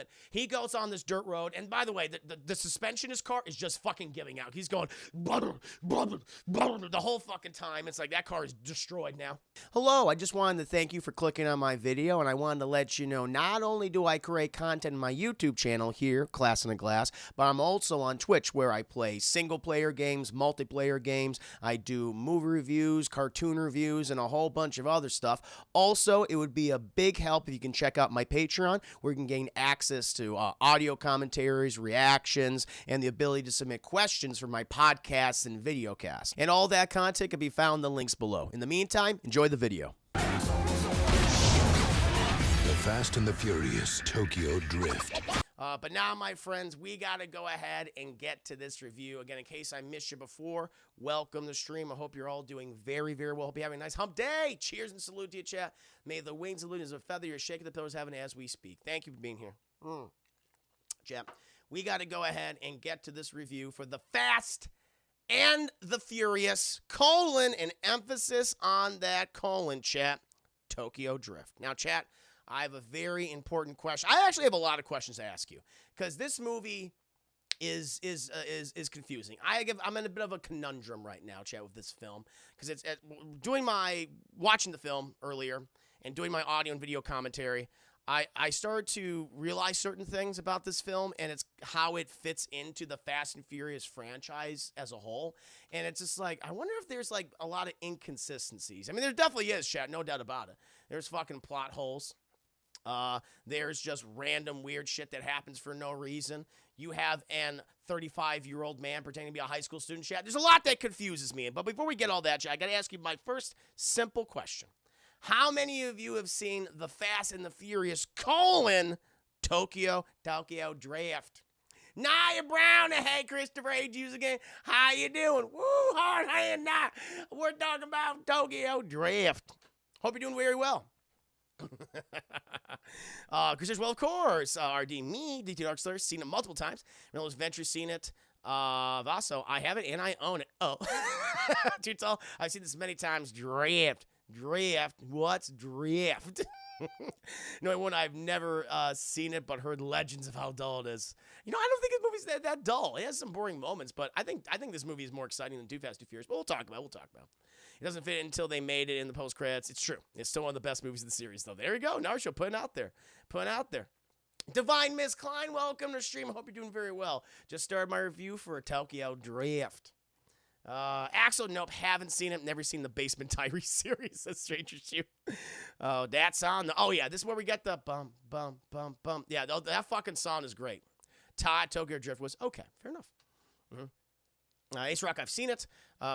it. He goes on this dirt road, and by the way, the suspension in his car is just fucking giving out. He's going the whole fucking time. It's like that car is destroyed now. Hello, I just wanted to thank you for clicking on my video, and I wanted to let you know not only do I create content on my YouTube channel here, Class in a Glass, but I'm also on Twitch where I play single-player games, multiplayer games. I do movie reviews, cartoon reviews, and a whole bunch of other stuff. Also, it would be a big help if you can check out my Patreon, where you can gain access to audio commentaries, reactions, and the ability to submit questions for my podcasts and videocasts. And all that content can be found in the links below. In the meantime, enjoy the video. The Fast and the Furious Tokyo Drift. But now, my friends, we got to go ahead and get to this review. Again, in case I missed you before, welcome to the stream. I hope you're all doing very, very well. Hope you're having a nice hump day. Cheers and salute to you, chat. May the wings of as a feather you're shaking the pillars heaven as we speak. Thank you for being here. Chat, we got to go ahead and get to this review for the Fast and the Furious, an emphasis on that chat, Tokyo Drift. Now, chat, I have a very important question. I actually have a lot of questions to ask you because this movie is confusing. I'm in a bit of a conundrum right now, chat, with this film because it's watching the film earlier and doing my audio and video commentary. I started to realize certain things about this film, and it's how it fits into the Fast and Furious franchise as a whole. And it's just like, I wonder if there's like a lot of inconsistencies. I mean, there definitely is, chat, no doubt about it. There's fucking plot holes. There's just random weird shit that happens for no reason. You have an 35-year-old man pretending to be a high school student, chat. There's a lot that confuses me. But before we get all that, chat, I got to ask you my first simple question. How many of you have seen The Fast and the Furious, Tokyo Drift? Nia Brown, hey, Christopher H. Hughes again. How you doing? Woo, hard hand now. We're talking about Tokyo Drift. Hope you're doing very well. Chris, well, of course. RD, me, DT Darkslayer, seen it multiple times. Reynolds Venture, seen it. Vaso, I have it and I own it. Oh, too tall. I've seen this many times. Drift. What's Drift? No one, I've never seen it, but heard legends of how dull it is. You know, I don't think this movie's that dull. It has some boring moments, but I think this movie is more exciting than Too Fast, Too Furious. But we'll talk about it. It doesn't fit until they made it in the post credits. It's true. It's still one of the best movies in the series, though. There you go. Narsho putting out there. Divine Miss Klein, welcome to the stream. I hope you're doing very well. Just started my review for Tokyo Drift. Axel, nope, haven't seen it. Never seen the Basement Diary series. That's Stranger Shoe. Oh, that song. Oh, yeah, this is where we get the bum, bum, bum, bum. Yeah, that fucking song is great. Tokyo Drift was okay. Fair enough. Ace Rock, I've seen it.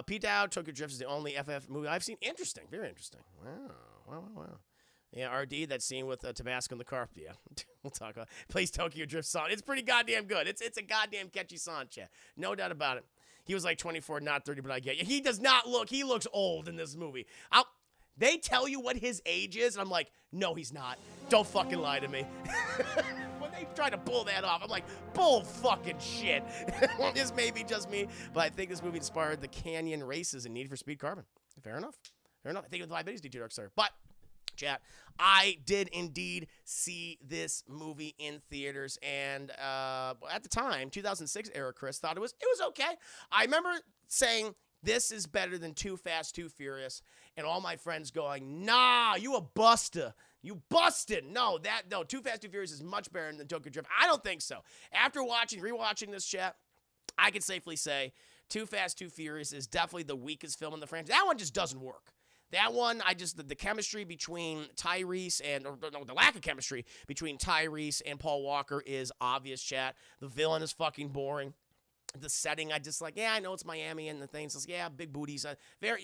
Pete Dowd, Tokyo Drift is the only FF movie I've seen. Interesting. Very interesting. Wow. Yeah, RD, that scene with Tabasco in the car. Yeah, we'll talk about it. Plays Tokyo Drift song. It's pretty goddamn good. It's a goddamn catchy song, chat. No doubt about it. He was like 24, not 30, but I get you. He does not look, he looks old in this movie. They tell you what his age is, and I'm like, no, he's not. Don't fucking lie to me. When they try to pull that off, I'm like, bull fucking shit. This may be just me, but I think this movie inspired the Canyon races and Need for Speed Carbon. Fair enough. I think it was 5 days, DT Darkstar. But, chat, I did indeed see this movie in theaters, and at the time, 2006 era, Chris thought it was okay. I remember saying, this is better than Too Fast, Too Furious, and all my friends going, nah, you a buster. You busted. No, Too Fast, Too Furious is much better than Tokyo Drift. I don't think so. After rewatching this, chat, I can safely say Too Fast, Too Furious is definitely the weakest film in the franchise. That one just doesn't work. That one, the chemistry between Tyrese the lack of chemistry between Tyrese and Paul Walker is obvious, chat. The villain is fucking boring. The setting, I just like, yeah, I know it's Miami and the things. It's, yeah, big booties. Very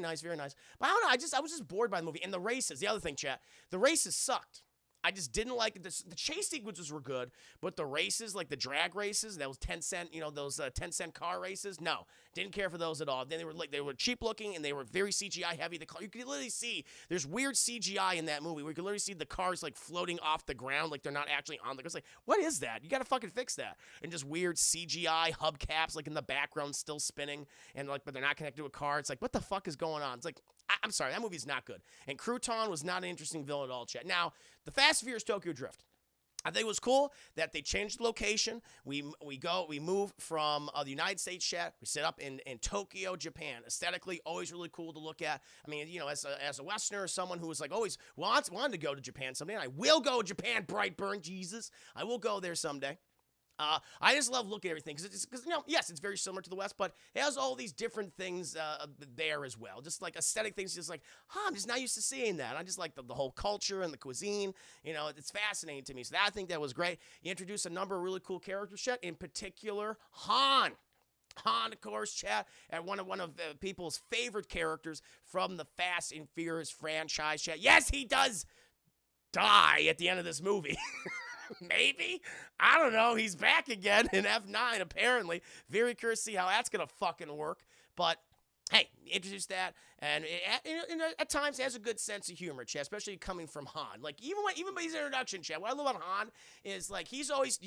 nice, very nice. But I don't know, I was just bored by the movie. And the races, the other thing, chat, the races sucked. I just didn't like it. The chase sequences were good, but the races, like the drag races, those 10-cent, those 10-cent car races, no, didn't care for those at all. Then they were cheap looking and they were very CGI heavy. You could literally see there's weird CGI in that movie where you could literally see the cars like floating off the ground, like they're not actually on the. It's like, what is that? You got to fucking fix that. And just weird CGI hubcaps like in the background still spinning, and like, but they're not connected to a car. It's like, what the fuck is going on? It's like, I'm sorry, that movie's not good. And Crouton was not an interesting villain at all, chat. Now, the Fast and Furious Tokyo Drift. I think it was cool that they changed the location. We move from the United States, chat. We set up in Tokyo, Japan. Aesthetically, always really cool to look at. I mean, you know, as a Westerner, someone who was like always wanted to go to Japan someday, and I will go to Japan, Brightburn, Jesus. I will go there someday. I just love looking at everything because you know, yes, it's very similar to the West, but it has all these different things there as well. Just like aesthetic things, just like, I'm just not used to seeing that. I just like the whole culture and the cuisine. You know, it's fascinating to me. So I think that was great. You introduced a number of really cool characters, chat. In particular, Han. Han, of course, chat, and one of people's favorite characters from the Fast and Furious franchise, chat. Yes, he does die at the end of this movie. Maybe. I don't know. He's back again in F9, apparently. Very curious to see how that's going to fucking work. But, hey, introduce that. And at times, it has a good sense of humor, Chad, especially coming from Han. Like, even by his introduction, Chad, what I love about Han is, like, he's always,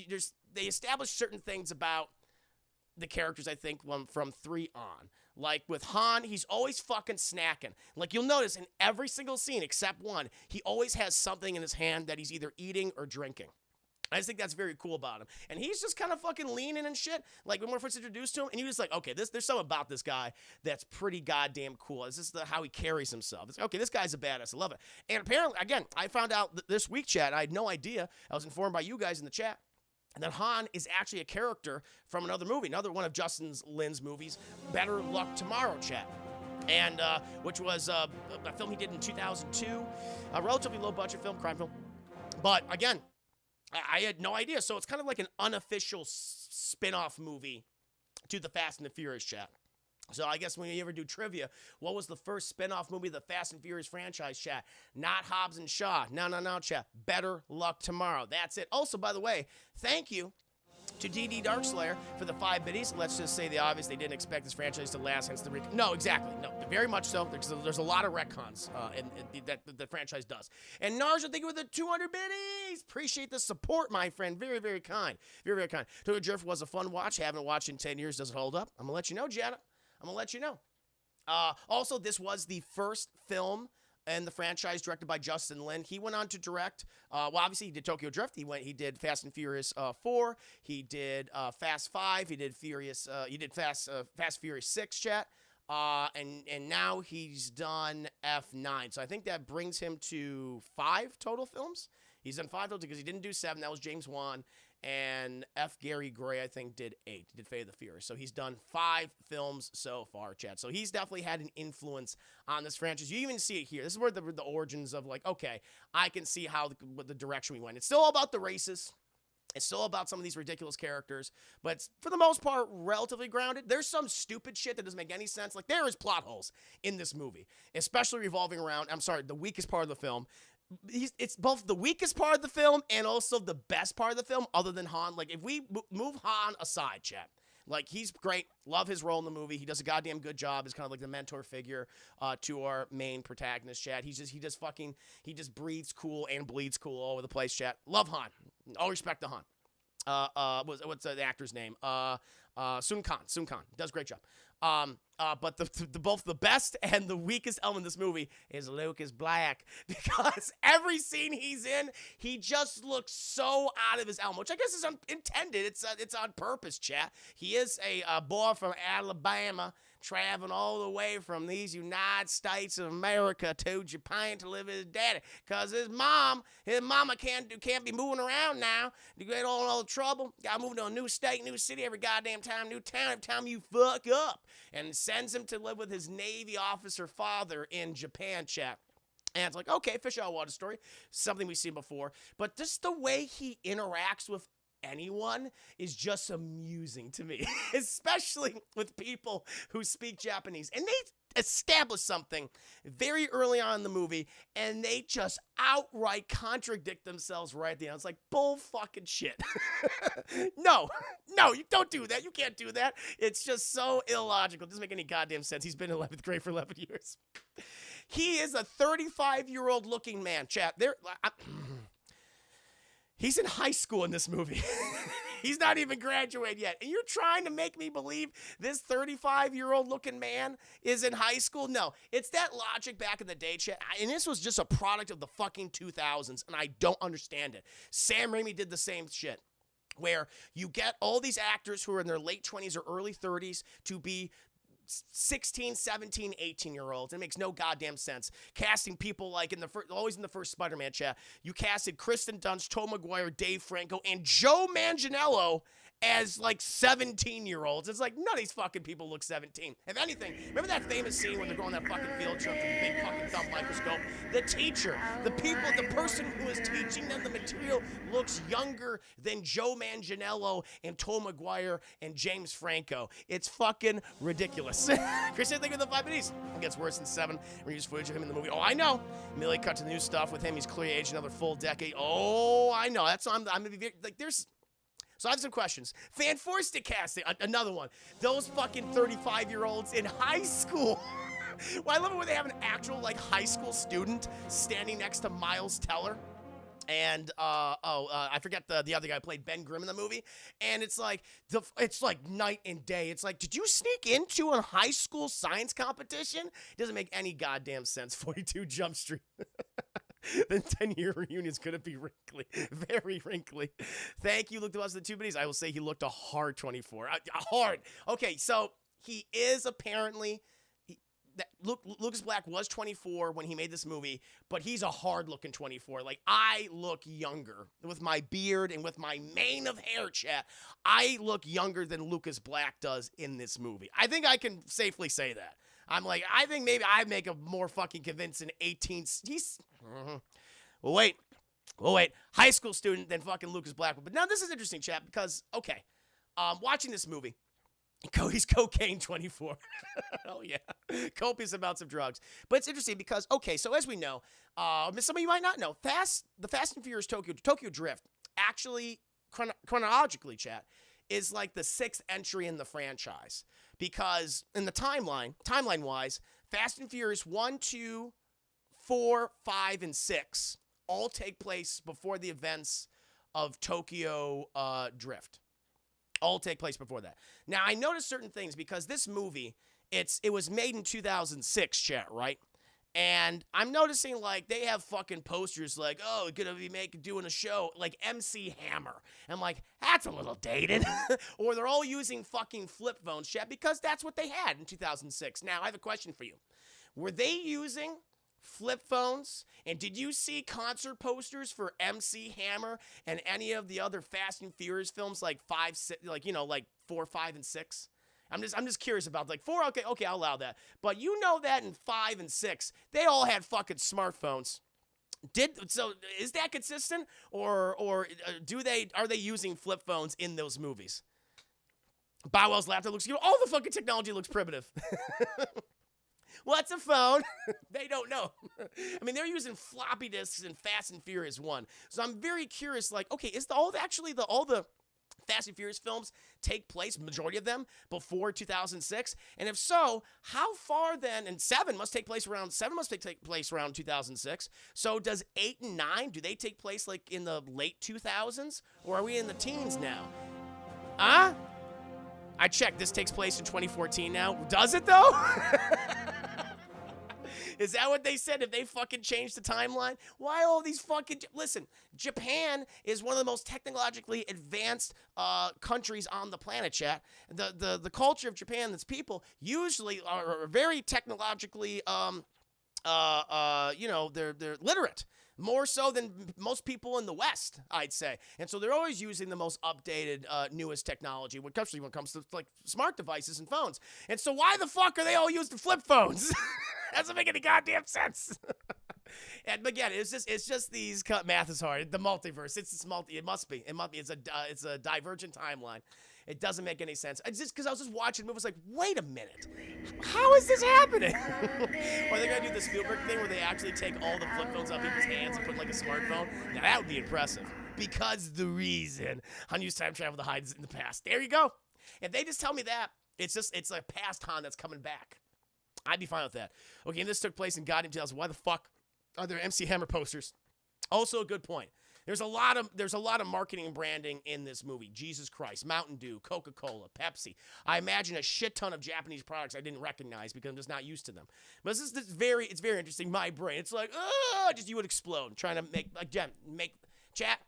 they establish certain things about the characters, I think, from 3 on. Like, with Han, he's always fucking snacking. Like, you'll notice in every single scene except one, he always has something in his hand that he's either eating or drinking. I just think that's very cool about him. And he's just kind of fucking leaning and shit. Like, when we're first introduced to him, and you're just like, okay, there's something about this guy that's pretty goddamn cool. This is how he carries himself. It's, okay, this guy's a badass. I love it. And apparently, again, I found out this week, chat, I had no idea. I was informed by you guys in the chat. And that Han is actually a character from another movie, another one of Justin Lin's movies, Better Luck Tomorrow, chat. And which was a film he did in 2002, a relatively low-budget film, crime film. But, again, I had no idea. So it's kind of like an unofficial spin-off movie to the Fast and the Furious, chat. So I guess when you ever do trivia, what was the first spin-off movie of the Fast and Furious franchise, chat? Not Hobbs and Shaw. No, chat. Better Luck Tomorrow. That's it. Also, by the way, thank you to DD Darkslayer for the 5 biddies. Let's just say the obvious. They didn't expect this franchise to last, hence the No, exactly. No, very much so. There's a lot of retcons that the franchise does. And Narja, thank you for the 200 biddies. Appreciate the support, my friend. Very, very kind. Very, very kind. Tokyo Drift was a fun watch. Haven't watched in 10 years. Does it hold up? I'm going to let you know, Janet. I'm going to let you know. Also, this was the first film in the franchise directed by Justin Lin. He went on to direct, obviously he did Tokyo Drift. He did Fast and Furious 4. He did Fast 5. He did Fast Furious 6, chat. And now he's done F9. So I think that brings him to 5 total films. He's done 5 total because he didn't do 7. That was James Wan. And F. Gary Gray, I think, did 8. He did Fate of the Furious. So he's done 5 films so far, chat. So he's definitely had an influence on this franchise. You even see it here. This is where the origins of, like, okay, I can see how the direction we went. It's still all about the races. It's still about some of these ridiculous characters. But it's, for the most part, relatively grounded. There's some stupid shit that doesn't make any sense. Like, there is plot holes in this movie, especially revolving around, the weakest part of the film. It's both the weakest part of the film and also the best part of the film, other than Han. Like, if we move Han aside, chat, like, he's great. Love his role in the movie. He does a goddamn good job as kind of like the mentor figure to our main protagonist, chat. He just breathes cool and bleeds cool all over the place, chat. Love Han. All respect to Han. What's the actor's name? Sun Khan does a great job. But both the best and the weakest element in this movie is Lucas Black, because every scene he's in, he just looks so out of his element, which I guess is intended. It's on purpose, chat. He is a boy from Alabama, traveling all the way from these United States of America to Japan to live with his daddy, because his mama can't be moving around now to get all the trouble. Got to move to a new state, new city every goddamn time, new town every time you fuck up, and sends him to live with his Navy officer father in Japan, chat. And it's like, okay, fish out of water story, something we've seen before, but just the way he interacts with anyone is just amusing to me, especially with people who speak Japanese. And they establish something very early on in the movie, and they just outright contradict themselves right at the end. It's like, bull fucking shit. No, you don't do that. You can't do that. It's just so illogical. It doesn't make any goddamn sense. He's been in 11th grade for 11 years. He is a 35-year-old looking man, chat. He's in high school in this movie. He's not even graduated yet. And you're trying to make me believe this 35-year-old looking man is in high school? No, it's that logic back in the day, chat. And this was just a product of the fucking 2000s, and I don't understand it. Sam Raimi did the same shit, where you get all these actors who are in their late 20s or early 30s to be 16, 17, 18-year-olds. It makes no goddamn sense. Casting people like always in the first Spider-Man chat, you casted Kristen Dunst, Tom Maguire, Dave Franco, and Joe Manganiello as like 17-year-olds. It's like none of these fucking people look 17. If anything, remember that famous scene when they're going on that fucking field trip to the big fucking dumb microscope? The teacher, the person who is teaching them the material looks younger than Joe Manganiello and Tom Maguire and James Franco. It's fucking ridiculous. Christian, think of the 5 minutes. It gets worse than 7. Reused footage of him in the movie. Oh, I know. Millie cut to new stuff with him. He's clearly aged another full decade. Oh, I know. That's I'm gonna be like there's. So I have some questions. Fan forced casting, another one. Those fucking 35-year-olds in high school. Well, I love it when they have an actual like high school student standing next to Miles Teller. And I forget the other guy who played Ben Grimm in the movie. And it's like night and day. It's like, did you sneak into a high school science competition? It doesn't make any goddamn sense. 42 Jump Street. The 10-year reunion is going to be wrinkly. Very wrinkly. Thank you, Luke the Bus of the 2 Bitties. I will say he looked a hard 24. Hard. Okay, so he is apparently... Lucas Black was 24 when he made this movie, but he's a hard-looking 24. Like, I look younger with my beard and with my mane of hair, chat. I look younger than Lucas Black does in this movie. I think I can safely say that. I think maybe I make a more fucking convincing 18. Well, wait. High school student than fucking Lucas Black. But now this is interesting, chat, because, okay, watching this movie, he's cocaine 24. Oh, yeah. Copious amounts of drugs. But it's interesting because, okay, so as we know, some of you might not know, the Fast and Furious Tokyo Drift, actually, chronologically, chat, is like the 6th entry in the franchise. Because in the timeline-wise, Fast and Furious 1, 2, 4, 5, and 6 all take place before the events of Tokyo Drift. All take place before that. Now, I noticed certain things because this movie, it was made in 2006, chat, right? And I'm noticing, like, they have fucking posters like, oh, gonna be doing a show, like MC Hammer. I'm like, that's a little dated. Or they're all using fucking flip phones, chat, because that's what they had in 2006. Now, I have a question for you. Were they using flip phones? And did you see concert posters for MC Hammer and any of the other Fast and Furious films like 5, 6, like 4, 5, and 6? I'm just curious about like 4. Okay, I'll allow that. But you know that in 5 and 6, they all had fucking smartphones. So is that consistent, or are they using flip phones in those movies? Bowell's laptop looks good. All the fucking technology looks primitive. What's a phone? They don't know. I mean, they're using floppy disks in Fast and Furious 1. So I'm very curious, like, okay, is all the Fast and Furious films take place, majority of them, before 2006? And if so, how far then, and 7 must take place around 2006. So does 8 and 9, do they take place like in the late 2000s? Or are we in the teens now? Huh? I checked, this takes place in 2014 now. Does it though? Is that what they said? If they fucking changed the timeline? Why all these fucking... Listen, Japan is one of the most technologically advanced countries on the planet, chat. The culture of Japan, its people, usually are very technologically, they're literate. More so than most people in the West, I'd say. And so they're always using the most updated, newest technology, especially when it comes to like smart devices and phones. And so why the fuck are they all using flip phones? Doesn't make any goddamn sense. And again, it's just these math is hard. The multiverse. It must be. It's a divergent timeline. It doesn't make any sense. It's just because I was just watching the movie. I was like, wait a minute. How is this happening? Or they're going to do the Spielberg thing where they actually take all the flip phones out people's hands and put like a smartphone. Now that would be impressive. Because the reason Han used time travel to hide in the past. There you go. If they just tell me that, it's a past Han that's coming back. I'd be fine with that. Okay, and this took place in goddamn 2000. Why the fuck are there MC Hammer posters? Also a good point. There's a lot of marketing and branding in this movie. Jesus Christ, Mountain Dew, Coca-Cola, Pepsi. I imagine a shit ton of Japanese products I didn't recognize because I'm just not used to them. But it's very interesting. My brain, it's like, just you would explode trying to make chat.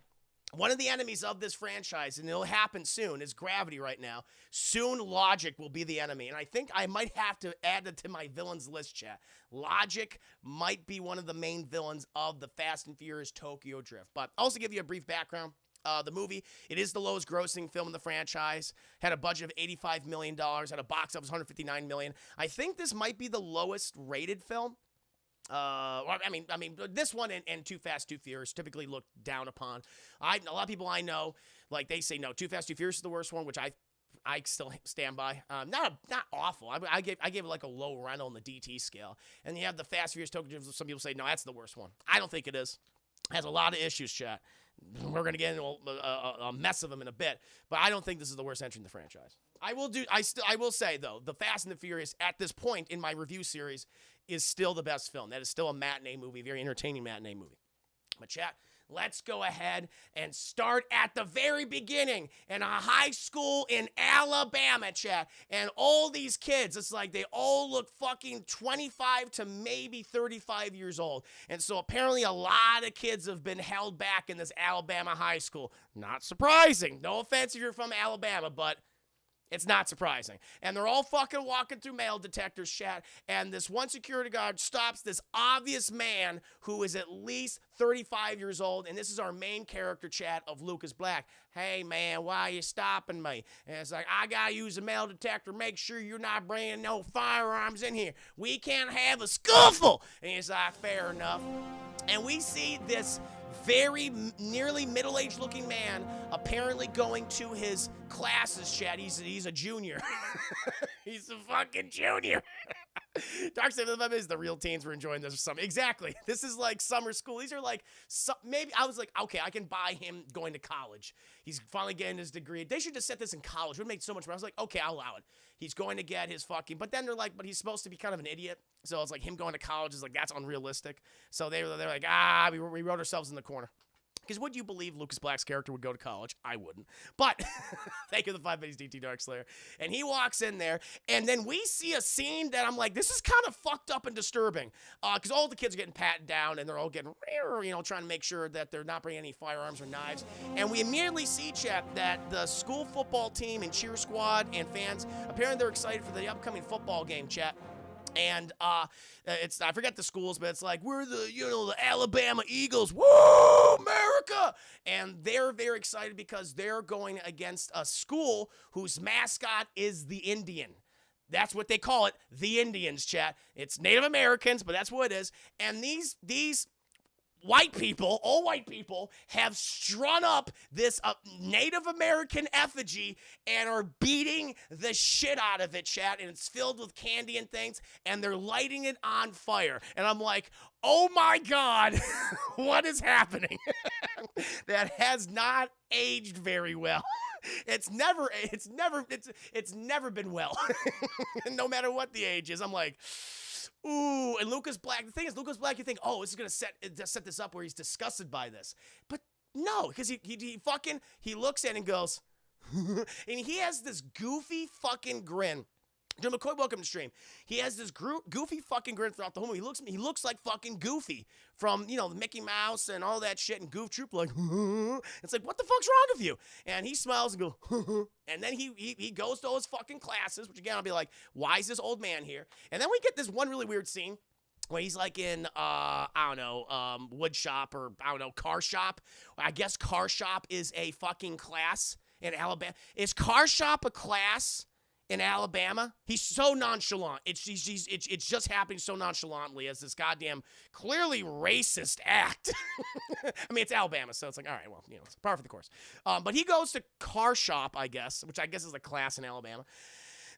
One of the enemies of this franchise, and it'll happen soon, is gravity right now. Soon, logic will be the enemy. And I think I might have to add it to my villains list, chat. Logic might be one of the main villains of the Fast and Furious Tokyo Drift. But I'll also give you a brief background. The movie, it is the lowest grossing film in the franchise. Had a budget of $85 million. Had a box office of $159 million. I think this might be the lowest rated film. I mean, this one and Too Fast, Too Furious typically looked down upon. A lot of people I know, like, they say no, Too Fast, Too Furious is the worst one, which I still stand by. Not awful. I gave it like a low rental on the DT scale. And you have the Fast Furious Tokyo. Some people say no, that's the worst one. I don't think it is. It has a lot of issues, chat. We're gonna get into a mess of them in a bit, but I don't think this is the worst entry in the franchise. I will say though, the Fast and the Furious at this point in my review series is still the best film. That is still a matinee movie, very entertaining matinee movie. But chat, let's go ahead and start at the very beginning in a high school in Alabama, chat. And all these kids, it's like they all look fucking 25 to maybe 35 years old. And so apparently a lot of kids have been held back in this Alabama high school. Not surprising. No offense if you're from Alabama, but it's not surprising. And they're all fucking walking through metal detectors, chat. And this one security guard stops this obvious man who is at least 35 years old. And this is our main character, chat, of Lucas Black. Hey, man, why are you stopping me? And it's like, I got to use a metal detector. Make sure you're not bringing no firearms in here. We can't have a scuffle. And he's like, fair enough. And we see this very nearly middle-aged looking man apparently going to his classes, chat. He's a junior. He's a fucking junior. Dark Side of the is the real teens were enjoying this or something. Exactly. This is like summer school. These are like, maybe I was like, okay, I can buy him going to college. He's finally getting his degree. They should just set this in college. It would make so much more. I was like, okay, I'll allow it. He's going to get his fucking, but then they're like, but he's supposed to be kind of an idiot. So it's like him going to college is like, that's unrealistic. So they're like, we wrote ourselves in the corner. Because would you believe Lucas Black's character would go to college? I wouldn't. But thank you for the 5 minutes, DT Darkslayer. And he walks in there, and then we see a scene that I'm like, this is kind of fucked up and disturbing. Because all the kids are getting patted down, and they're all getting, trying to make sure that they're not bringing any firearms or knives. And we immediately see, chat, that the school football team and cheer squad and fans, apparently they're excited for the upcoming football game, chat. And it's, I forget the schools, but it's like, we're the Alabama Eagles. Woo, America! And they're very excited because they're going against a school whose mascot is the Indian. That's what they call it, the Indians, chat. It's Native Americans, but that's what it is. And these white people, all white people, have strung up this Native American effigy and are beating the shit out of it, chat, and it's filled with candy and things, and they're lighting it on fire. And I'm like, oh my God, what is happening? That has not aged very well. It's never been well. No matter what the age is. I'm like, ooh, and Lucas Black, the thing is, Lucas Black, you think, oh, this is going to set this up where he's disgusted by this. But no, because he looks at it and goes, and he has this goofy fucking grin. Joe McCoy, welcome to stream. He has this goofy fucking grin throughout the whole movie. He looks like fucking Goofy from, Mickey Mouse and all that shit, and Goof Troop, like, it's like, what the fuck's wrong with you? And he smiles and goes, and then he goes to all his fucking classes, which again, I'll be like, why is this old man here? And then we get this one really weird scene where he's like in, wood shop or, car shop. I guess car shop is a fucking class in Alabama. Is car shop a class in Alabama? He's so nonchalant. It's just happening so nonchalantly as this goddamn clearly racist act. I mean, it's Alabama, so it's like, all right, well, it's par for the course. But he goes to car shop, I guess, which I guess is a class in Alabama.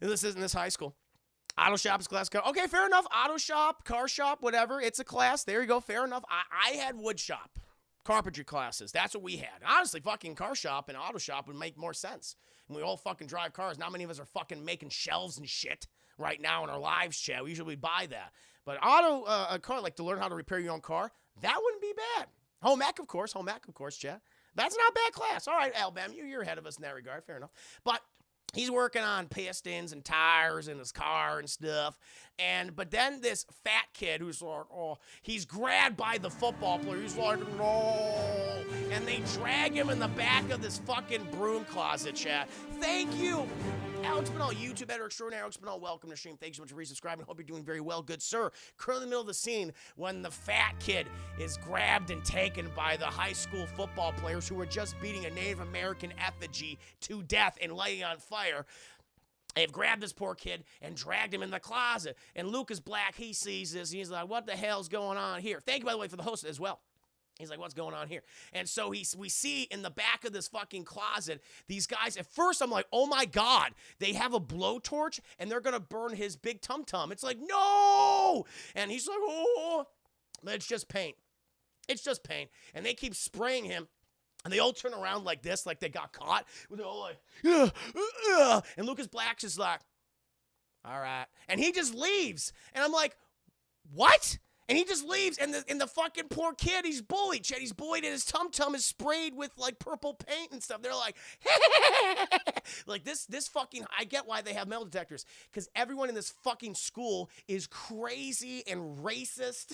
And this is in this high school. Auto shop is class. Okay, fair enough. Auto shop, car shop, whatever. It's a class. There you go. Fair enough. I had wood shop, carpentry classes. That's what we had. Honestly, fucking car shop and auto shop would make more sense. And we all fucking drive cars. Not many of us are fucking making shelves and shit right now in our lives, chat. We usually buy that. But a car, like to learn how to repair your own car, that wouldn't be bad. Home ec, of course, Chad. That's not a bad class. All right, Alabama, you're ahead of us in that regard. Fair enough. But he's working on pistons and tires in his car and stuff. But then this fat kid who's like, oh, he's grabbed by the football player. He's like, no. And they drag him in the back of this fucking broom closet, chat. Thank you. Alex Spinall, YouTube editor extraordinary. Alex Spinall, welcome to stream. Thanks so much for resubscribing. Hope you're doing very well, good sir. Currently in the middle of the scene when the fat kid is grabbed and taken by the high school football players who were just beating a Native American effigy to death and lighting on fire. They've grabbed this poor kid and dragged him in the closet. And Lucas Black, he sees this, and he's like, what the hell's going on here? Thank you, by the way, for the host as well. He's like, what's going on here? And so we see in the back of this fucking closet, these guys, at first I'm like, oh my God, they have a blowtorch and they're going to burn his big tum-tum. It's like, no! And he's like, oh, but it's just paint. It's just paint. And they keep spraying him. And they all turn around like this, like they got caught. They're all like, and Lucas Black's just like, all right. And he just leaves. And I'm like, what? And he just leaves, and the fucking poor kid, he's bullied. Chad, he's bullied, and his tum-tum is sprayed with, like, purple paint and stuff. They're like, like, this fucking, I get why they have metal detectors, because everyone in this fucking school is crazy and racist,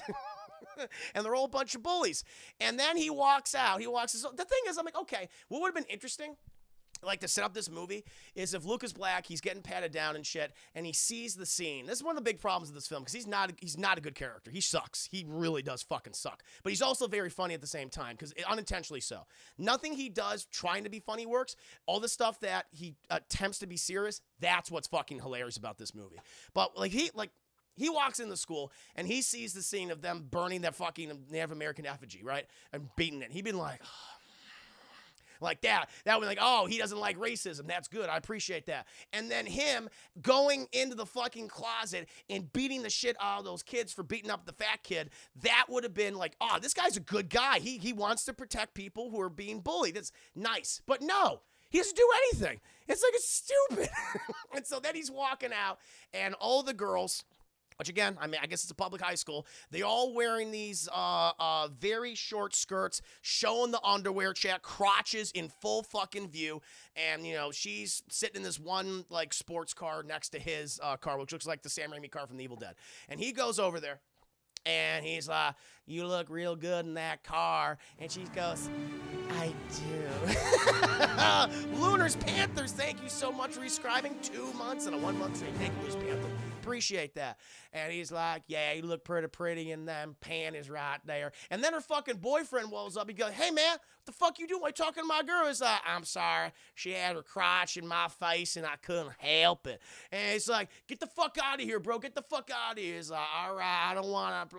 and they're all a bunch of bullies. And then he walks out. The thing is, I'm like, okay, what would have been interesting, like, to set up this movie is if Lucas Black, he's getting patted down and shit, and he sees the scene. This is one of the big problems of this film, because he's not a good character. He sucks. He really does fucking suck. But he's also very funny at the same time, because unintentionally so. Nothing he does trying to be funny works. All the stuff that he attempts to be serious, that's what's fucking hilarious about this movie. But he walks in the school, and he sees the scene of them burning that fucking Native American effigy, right? And beating it. He'd been like, like that would be like, oh, he doesn't like racism. That's good. I appreciate that. And then him going into the fucking closet and beating the shit out of those kids for beating up the fat kid, that would have been like, oh, this guy's a good guy. He wants to protect people who are being bullied. That's nice. But no, he doesn't do anything. It's like, it's stupid. And so then he's walking out, and all the girls, which again, I mean, I guess it's a public high school. They all wearing these very short skirts, showing the underwear, chat, crotches in full fucking view. And, you know, she's sitting in this one, like, sports car next to his car, which looks like the Sam Raimi car from The Evil Dead. And he goes over there, and he's like, you look real good in that car. And she goes, I do. Lunar's Panthers, thank you so much for rescribing 2 months and a 1 month stream. Thank you, Lunar's Panthers. Appreciate that. And he's like, yeah, you look pretty, and them panties right there. And then her fucking boyfriend walls up. He goes, hey, man, what the fuck you doing? Why you talking to my girl? He's like, I'm sorry. She had her crotch in my face, and I couldn't help it. And he's like, get the fuck out of here, bro. Get the fuck out of here. He's like, all right, I don't want to,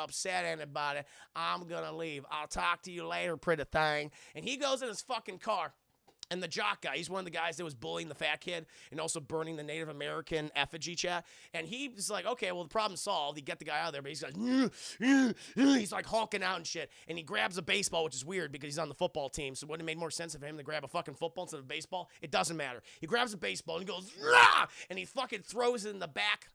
upset anybody. I'm going to leave. I'll talk to you later, pretty thing. And he goes in his fucking car. And the jock guy, he's one of the guys that was bullying the fat kid and also burning the Native American effigy, chat. And he's like, okay, well, the problem's solved. He get the guy out of there, but he's like, he's like hulking out and shit. And he grabs a baseball, which is weird because he's on the football team. So wouldn't it make more sense for him to grab a fucking football instead of a baseball? It doesn't matter. He grabs a baseball and he goes, rah! And he fucking throws it in the back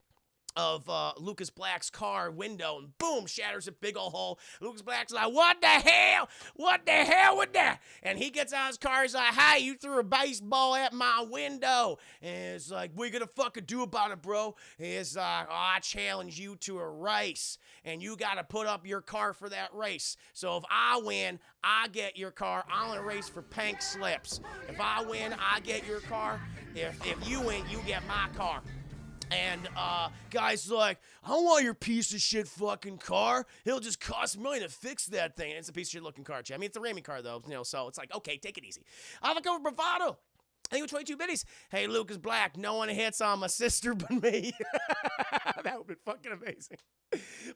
of Lucas Black's car window, and boom, shatters a big old hole. Lucas Black's like, what the hell? What the hell with that? And he gets out of his car, he's like, hey, you threw a baseball at my window. And it's like, what are you gonna fucking do about it, bro? He's like, oh, I challenge you to a race, and you gotta put up your car for that race. So if I win, I get your car. I'm gonna race for pink slips. If I win, I get your car. If you win, you get my car. And guy's like, I don't want your piece of shit fucking car. It'll just cost $1 million to fix that thing. And it's a piece of shit looking car, I mean, it's a Raimi car though, so it's like, okay, take it easy. I'll go for bravado. I think with 22 biddies. Hey, Lucas Black, no one hits on my sister but me. That would be fucking amazing.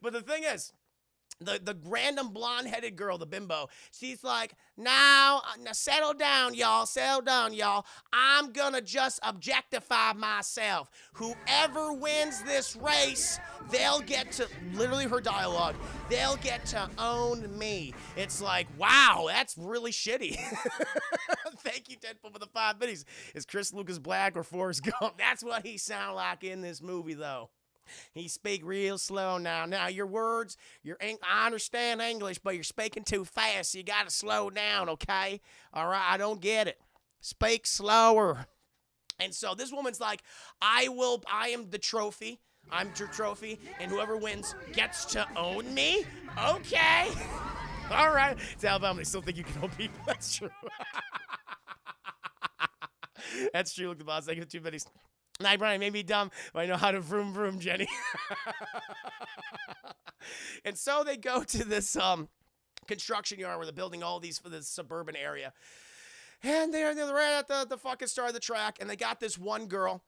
But the thing is, the random blonde-headed girl, the bimbo, she's like, now settle down, y'all. Settle down, y'all. I'm gonna just objectify myself. Whoever wins this race, they'll get to, literally her dialogue, they'll get to own me. It's like, wow, that's really shitty. Thank you, Deadpool, for the 5 minutes. Is Chris Lucas Black or Forrest Gump? That's what he sound like in this movie, though. He speak real slow now. Now your words, I understand English, but you're speaking too fast. So you gotta slow down, okay? All right, I don't get it. Speak slower. And so this woman's like, I am the trophy. I'm your trophy, and whoever wins gets to own me. Okay. All right. It's Alabama. They still think you can own people. That's true. That's true. Look, the boss. I give it 2 minutes. Night, Brian, may be dumb, but I know how to vroom vroom, Jenny. And so they go to this construction yard where they're building all these for this suburban area. And they're right at the fucking start of the track, and they got this one girl.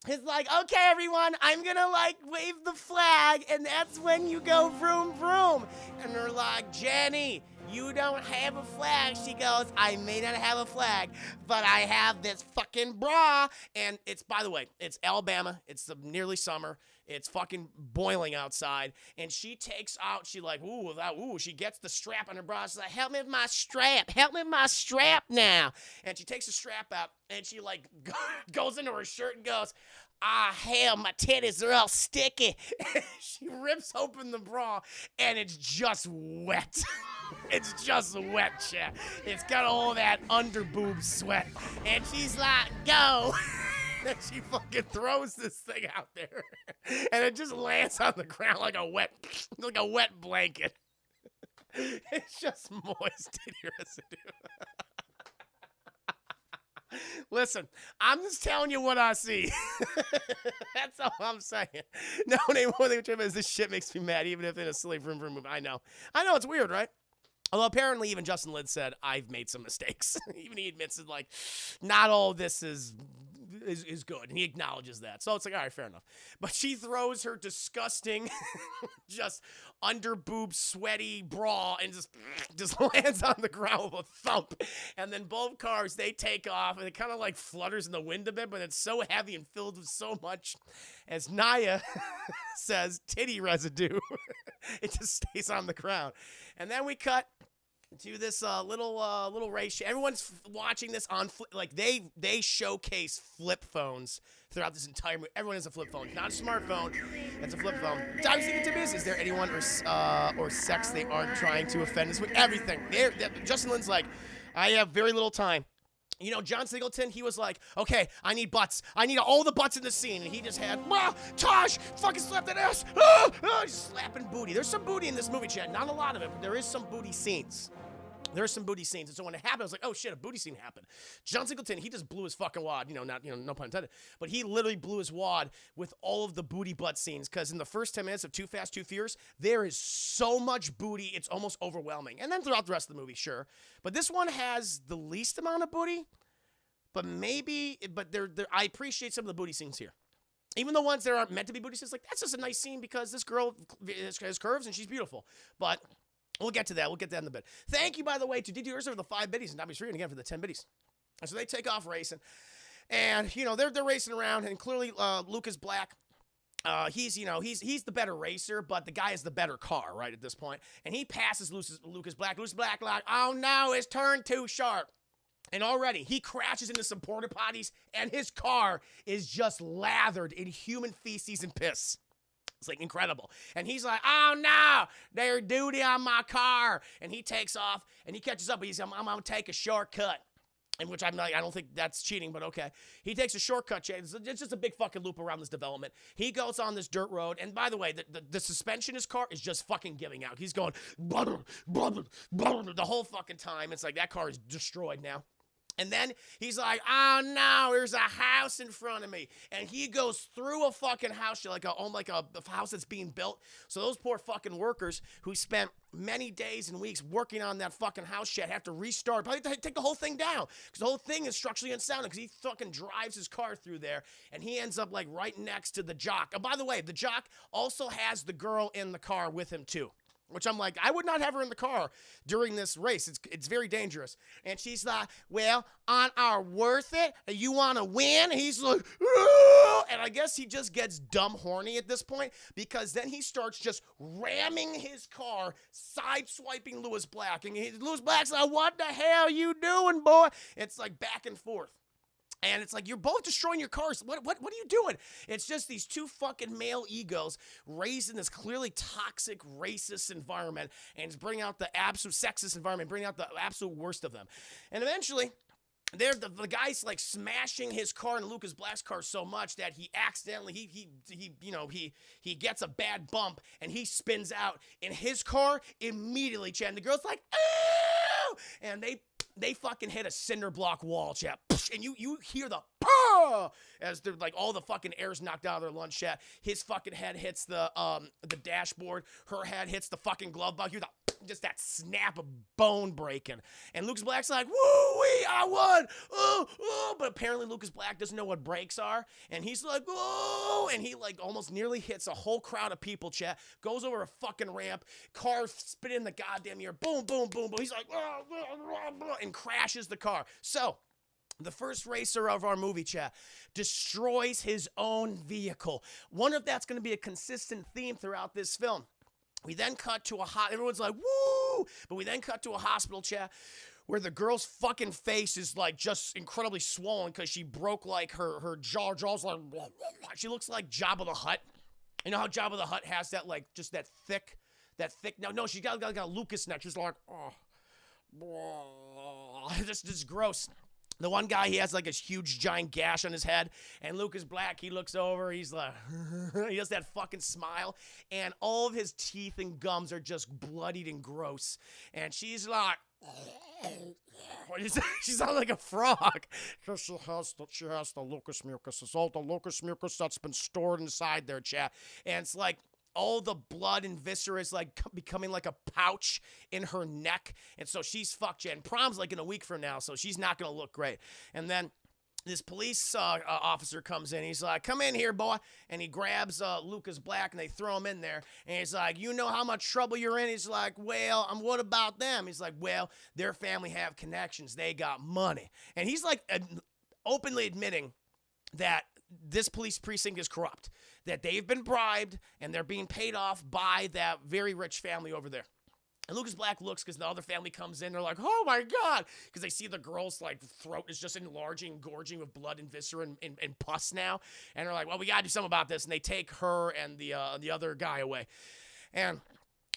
It's like, okay, everyone, I'm gonna like wave the flag, and that's when you go vroom vroom. And they're like, Jenny, you don't have a flag. She goes, I may not have a flag, but I have this fucking bra. And it's, by the way, it's Alabama. It's nearly summer. It's fucking boiling outside. And she takes out, she like, she gets the strap on her bra. She's like, help me with my strap. Help me with my strap now. And she takes the strap out, and she like goes into her shirt and goes, hell, my titties are all sticky. She rips open the bra, and it's just wet. It's just wet, chat. It's got all that under boob sweat. And she's like, go. And she fucking throws this thing out there. And it just lands on the ground like a wet blanket. It's just moist titty residue. Listen, I'm just telling you what I see. That's all I'm saying. No, more than this shit makes me mad, even if in a silly vroom vroom movie. I know, it's weird, right? Although apparently even Justin Lin said, I've made some mistakes. Even he admits it, like, not all this is good. And he acknowledges that. So it's like, all right, fair enough. But she throws her disgusting, just under boob sweaty bra and just lands on the ground with a thump. And then both cars, they take off, and it kind of like flutters in the wind a bit, but it's so heavy and filled with so much, as Naya says, titty residue. It just stays on the ground. And then we cut to this little race. Everyone's watching this on they showcase flip phones throughout this entire movie. Everyone has a flip phone. It's not a smartphone. It's a flip phone. I was thinking to this: is there anyone or sex they aren't trying to offend us with? Everything. Justin Lin's like, I have very little time. You know, John Singleton, he was like, okay, I need butts. I need all the butts in the scene. And he just had, Tosh, fucking slap that ass. Slapping booty. There's some booty in this movie, Chad. Not a lot of it, but there is some booty scenes. There's some booty scenes. And so when it happened, I was like, oh shit, a booty scene happened. John Singleton, he just blew his fucking wad. No pun intended. But he literally blew his wad with all of the booty butt scenes. Because in the first 10 minutes of Too Fast, Too Furious, there is so much booty, it's almost overwhelming. And then throughout the rest of the movie, sure. But this one has the least amount of booty. But I appreciate some of the booty scenes here. Even the ones that aren't meant to be booty scenes, like, that's just a nice scene because this girl has curves and she's beautiful. But we'll get to that. We'll get to that in a bit. Thank you, by the way, to DDRs for the 5 biddies and Dobby's again for the 10 biddies. And so they take off racing. And, they're racing around, and clearly Lucas Black, he's the better racer, but the guy has the better car, right, at this point. And he passes Lucas Black. Lucas Black, like, oh no, his turn too sharp. And already, he crashes into some porta potties, and his car is just lathered in human feces and piss. It's like incredible. And he's like, oh no, there's duty on my car. And he takes off, and he catches up. He's like, I'm going to take a shortcut. In which I'm like, I don't think that's cheating, but okay. He takes a shortcut. It's just a big fucking loop around this development. He goes on this dirt road. And by the way, the suspension in his car is just fucking giving out. He's going, the whole fucking time. It's like that car is destroyed now. And then he's like, oh no, there's a house in front of me. And he goes through a fucking house, like a house that's being built. So those poor fucking workers who spent many days and weeks working on that fucking house shit have to restart. Probably take the whole thing down. Because the whole thing is structurally unsound. Because he fucking drives his car through there. And he ends up like right next to the jock. And by the way, the jock also has the girl in the car with him too. Which I'm like, I would not have her in the car during this race. It's very dangerous. And she's like, well, on our worth it, you want to win? And he's like, Aah! And I guess he just gets dumb horny at this point because then he starts just ramming his car, sideswiping Lewis Black. And Lewis Black's like, what the hell you doing, boy? It's like back and forth. And it's like, you're both destroying your cars. What are you doing? It's just these two fucking male egos raised in this clearly toxic, racist environment, and it's bringing out the absolute sexist environment, bringing out the absolute worst of them. And eventually, the guy's like smashing his car in Lucas Black's car so much that he accidentally he gets a bad bump and he spins out in his car immediately, Chad. And the girl's like, "Oh!" And they fucking hit a cinder block wall, chat. And you hear the as they're like all the fucking air's knocked out of their lungs, chat. His fucking head hits the dashboard. Her head hits the fucking glove box. You hear just that snap of bone breaking. And Lucas Black's like, woo-wee, I won. Oh. But apparently Lucas Black doesn't know what brakes are. And he's like, oh. And he like almost nearly hits a whole crowd of people, chat. Goes over a fucking ramp. Car spit in the goddamn air. Boom, boom, boom, boom. He's like, and crashes the car. So, the first racer of our movie, chat, destroys his own vehicle. Wonder if that's going to be a consistent theme throughout this film. We then cut to everyone's like, woo! But we then cut to a hospital, chat, where the girl's fucking face is like just incredibly swollen because she broke like her jaw's like, she looks like Jabba the Hutt. You know how Jabba the Hutt has that like, just that thick, no, she got a Lucas neck. She's like, this is gross. The one guy, he has like a huge giant gash on his head, and Lucas Black, he looks over, he's like, he has that fucking smile, and all of his teeth and gums are just bloodied and gross, and she's like, she sounds like a frog, because she has the Lucas mucus. It's all the Lucas mucus that's been stored inside there, chat, and it's like, all the blood and viscera is like becoming like a pouch in her neck. And so she's fucked, and prom's like in a week from now, so she's not going to look great. And then this police officer comes in. He's like, come in here, boy. And he grabs Lucas Black, and they throw him in there. And he's like, you know how much trouble you're in? He's like, well, what about them? He's like, well, their family have connections. They got money. And he's like openly admitting that this police precinct is corrupt, that they've been bribed and they're being paid off by that very rich family over there. And Lucas Black looks because the other family comes in. They're like, oh my God, because they see the girl's like throat is just enlarging, gorging with blood and viscera and pus now. And they're like, well, we got to do something about this. And they take her and the other guy away. And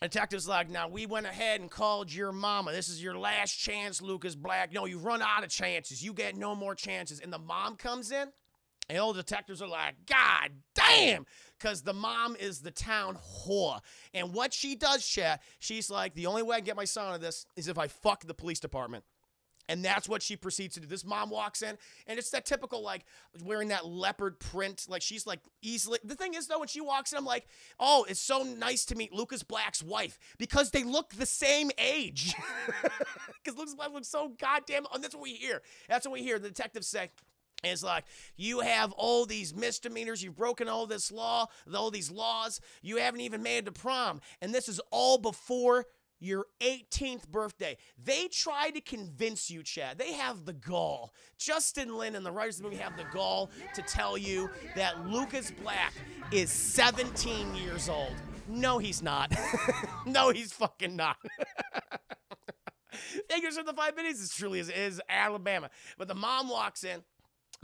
detective's like, now we went ahead and called your mama. This is your last chance, Lucas Black. No, you've run out of chances. You get no more chances. And the mom comes in. And all the detectives are like, God damn, because the mom is the town whore. And what she does, chat, she's like, the only way I can get my son out of this is if I fuck the police department. And that's what she proceeds to do. This mom walks in, and it's that typical, like, wearing that leopard print. Like, she's, like, easily. The thing is, though, when she walks in, I'm like, oh, it's so nice to meet Lucas Black's wife. Because they look the same age. Because Lucas Black looks so goddamn. And that's what we hear. That's what we hear. The detectives say. It's like, you have all these misdemeanors, you've broken all these laws, you haven't even made it to prom, and this is all before your 18th birthday. They try to convince you, Chad. They have the gall. Justin Lin and the writers of the movie have the gall to tell you that Lucas Black is 17 years old. No, he's not. No, he's fucking not. Thank you for the 5 minutes. This truly is Alabama. But the mom walks in.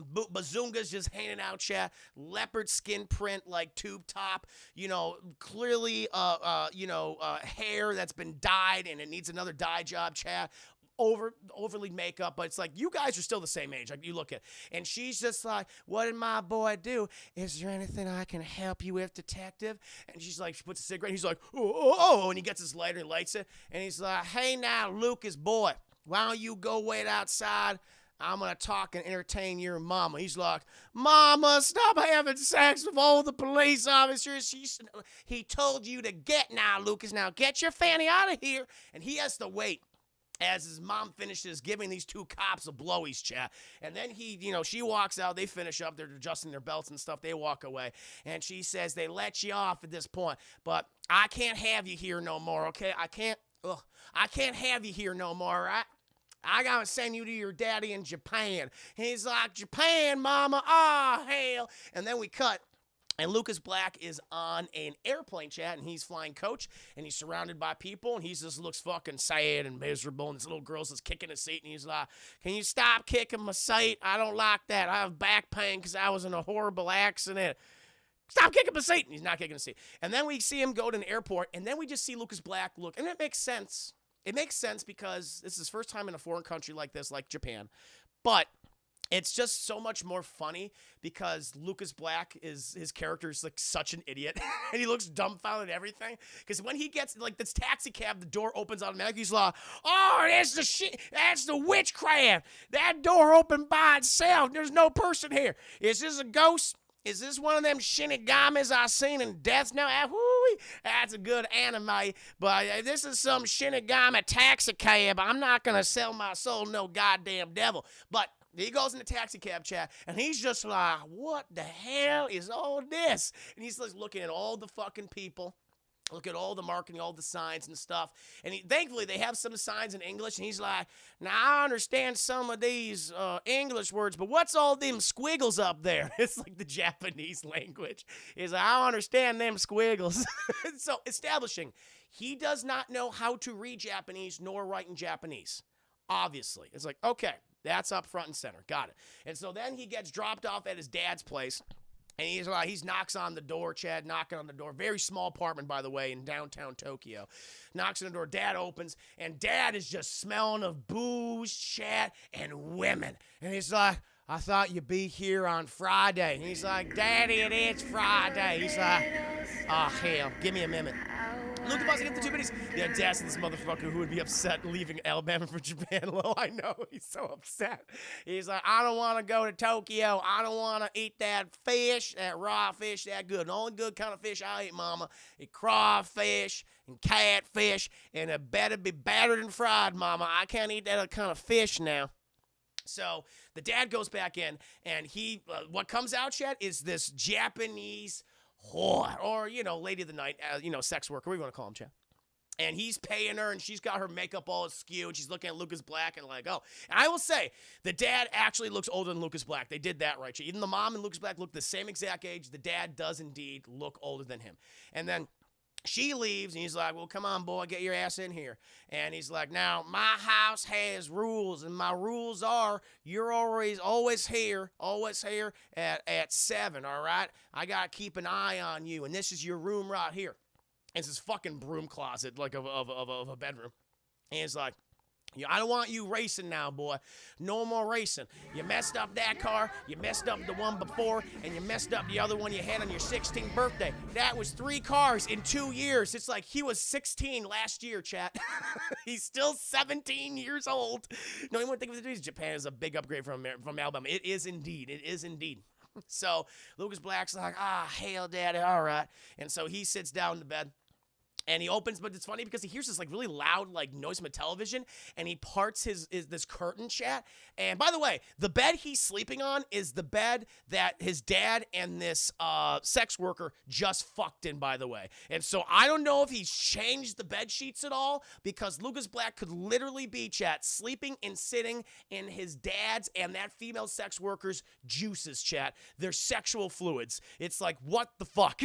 Bazunga's just hanging out, chat. Leopard skin print, like tube top. Clearly, hair that's been dyed and it needs another dye job, chat. Overly makeup, but it's like, you guys are still the same age. Like, you look at, and she's just like, what did my boy do? Is there anything I can help you with, detective? And she's like, she puts a cigarette. And he's like, oh, and he gets his lighter and lights it. And he's like, hey now, Lucas boy, why don't you go wait outside? I'm going to talk and entertain your mama. He's like, Mama, stop having sex with all the police officers. He told you to get now, Lucas. Now get your fanny out of here. And he has to wait as his mom finishes giving these two cops a blowies, chat. And then she walks out. They finish up. They're adjusting their belts and stuff. They walk away. And she says, they let you off at this point. But I can't have you here no more, okay? I can't have you here no more, all right? I gotta send you to your daddy in Japan. He's like, Japan, mama, hell. And then we cut And Lucas Black is on an airplane, chat, and he's flying coach, and he's surrounded by people, and he just looks fucking sad and miserable, and this little girl's just kicking his seat, and he's like, can you stop kicking my seat? I don't like that. I have back pain because I was in a horrible accident. Stop kicking my seat. And he's not kicking the seat. And then we see him go to an airport, and then we just see Lucas Black look, and it makes sense. It makes sense because this is his first time in a foreign country like this, like Japan. But it's just so much more funny because Lucas Black his character is like such an idiot and he looks dumbfounded at everything. Because when he gets like this taxi cab, the door opens automatically. He's like, oh, that's the shit. That's the witchcraft. That door opened by itself. There's no person here. Is this a ghost? Is this one of them shinigamis I seen in Death Note? That's a good anime, but this is some shinigami taxi cab. I'm not going to sell my soul to no goddamn devil. But he goes in the taxi cab, chat, and he's just like, what the hell is all this? And he's like looking at all the fucking people. Look at all the marketing, all the signs and stuff. And thankfully, they have some signs in English. And he's like, now, I understand some of these English words, but what's all them squiggles up there? It's like the Japanese language. He's like, I don't understand them squiggles. So, establishing, he does not know how to read Japanese nor write in Japanese. Obviously. It's like, okay, that's up front and center. Got it. And so then he gets dropped off at his dad's place. And he knocks on the door, Chad, knocking on the door. Very small apartment, by the way, in downtown Tokyo. Knocks on the door. Dad opens, and Dad is just smelling of booze, Chad, and women. And he's like, I thought you'd be here on Friday. And he's like, Daddy, it is Friday. He's like, oh, hell, give me a minute. Look at get the 2 minutes. The audacity of this motherfucker who would be upset leaving Alabama for Japan. Lo, I know. He's so upset. He's like, I don't want to go to Tokyo. I don't want to eat that fish, that raw fish, that good. The only good kind of fish I eat, mama, is crawfish and catfish, and it better be battered and fried, mama. I can't eat that kind of fish now. So the dad goes back in, and what comes out, Chad, is this Japanese whore, or, lady of the night, sex worker, what do you want to call him, Chad? And he's paying her, and she's got her makeup all askew, and she's looking at Lucas Black and like, oh. And I will say, the dad actually looks older than Lucas Black. They did that right. Even the mom and Lucas Black look the same exact age. The dad does indeed look older than him. And then she leaves, and he's like, well, come on, boy, get your ass in here. And he's like, now, my house has rules, and my rules are you're always here at 7, all right? I got to keep an eye on you, and this is your room right here. And it's this fucking broom closet, like of a bedroom. And he's like, I don't want you racing now, boy. No more racing. You messed up that car, you messed up the one before, and you messed up the other one you had on your 16th birthday. That was 3 cars in 2 years. It's like he was 16 last year, chat. He's still 17 years old. No, you wouldn't think of it. Japan is a big upgrade from Alabama. It is indeed. It is indeed. So Lucas Black's like, hell, Daddy, all right. And so he sits down in the bed. And he opens, but it's funny because he hears this like really loud like noise from a television, and he parts this curtain, chat. And by the way, the bed he's sleeping on is the bed that his dad and this sex worker just fucked in, by the way. And so I don't know if he's changed the bed sheets at all, because Lucas Black could literally be, chat, sleeping and sitting in his dad's and that female sex worker's juices, chat. Their sexual fluids. It's like, what the fuck?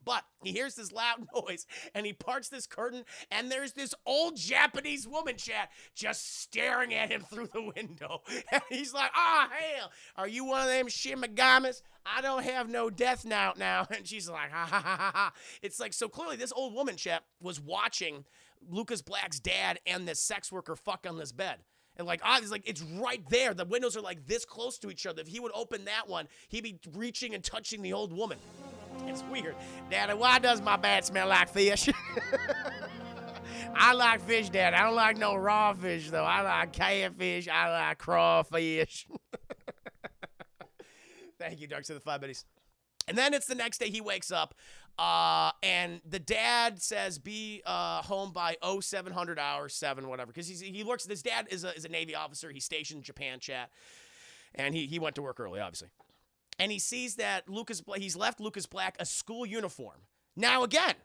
But he hears this loud noise, and he parts this curtain, and there's this old Japanese woman, chat, just staring at him through the window. And he's like, hell, are you one of them shimigamis? I don't have no death note now. And she's like, ha, ha, ha, ha, ha. It's like, so clearly this old woman, chat, was watching Lucas Black's dad and this sex worker fuck on this bed. And it's right there. The windows are like this close to each other. If he would open that one, he'd be reaching and touching the old woman. It's weird. Daddy, why does my bed smell like fish? I like fish, Dad. I don't like no raw fish, though. I like catfish. I like crawfish. Thank you, Dark Side of the 5 Buddies. And then it's the next day he wakes up, and the dad says be home by 0700 hours, 7, whatever. Because he works, his dad is a Navy officer. He's stationed in Japan, chat. And he went to work early, obviously. And he sees that he's left Lucas Black a school uniform. Now, again,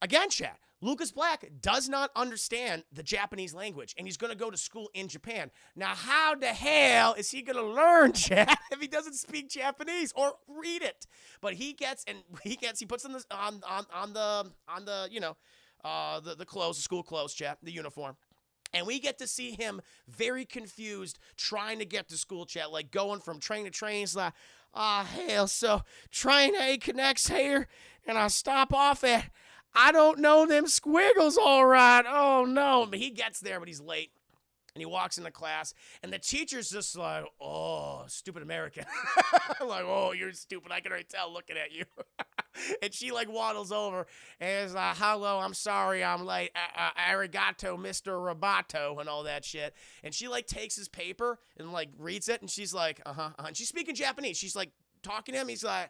again, chat, Lucas Black does not understand the Japanese language, and he's going to go to school in Japan. Now, how the hell is he going to learn, chat, if he doesn't speak Japanese or read it? But he puts on the clothes, the school clothes, chat, the uniform. And we get to see him very confused trying to get to school, chat, like going from train to train. He's like, hell, so train A connects here, and I stop off at, I don't know them squiggles all right. Oh, no. But he gets there, but he's late. And he walks into class, and the teacher's just like, oh, stupid American. Like, oh, you're stupid. I can already tell looking at you. And she, like, waddles over and is like, hello, I'm sorry I'm late. Arigato, Mr. Roboto, and all that shit. And she, like, takes his paper and, like, reads it, and she's like, And she's speaking Japanese. She's, like, talking to him. He's like,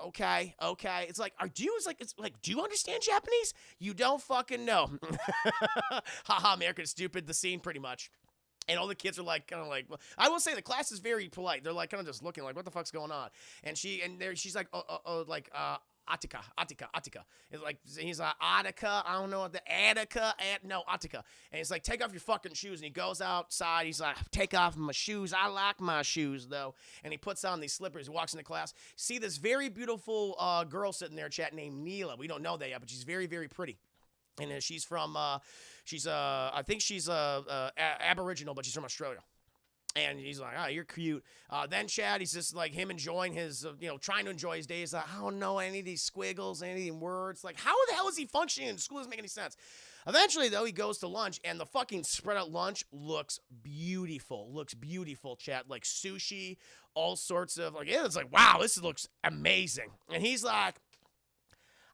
okay. It's like, do you understand Japanese? You don't fucking know. Haha, American stupid, the scene pretty much. And all the kids are like, kind of like, well, I will say the class is very polite. They're like, kind of just looking like, what the fuck's going on? And she's like, Attica. It's like, he's like, Attica, I don't know what Attica, Attica. And he's like, take off your fucking shoes. And he goes outside. He's like, take off my shoes. I like my shoes, though. And he puts on these slippers. He walks into class. See this very beautiful girl sitting there, chat, named Neela. We don't know that yet, but she's very, very pretty. And she's from, I think she's Aboriginal, but she's from Australia. And he's like, oh, you're cute. Then Chad, he's just like him enjoying his, trying to enjoy his day. He's like, I don't know any of these squiggles, any of these words. Like, how the hell is he functioning in school? Doesn't make any sense. Eventually, though, he goes to lunch, and the fucking spread out lunch looks beautiful. Chad. Like sushi, all sorts of, like, it's like, wow, this looks amazing. And he's like,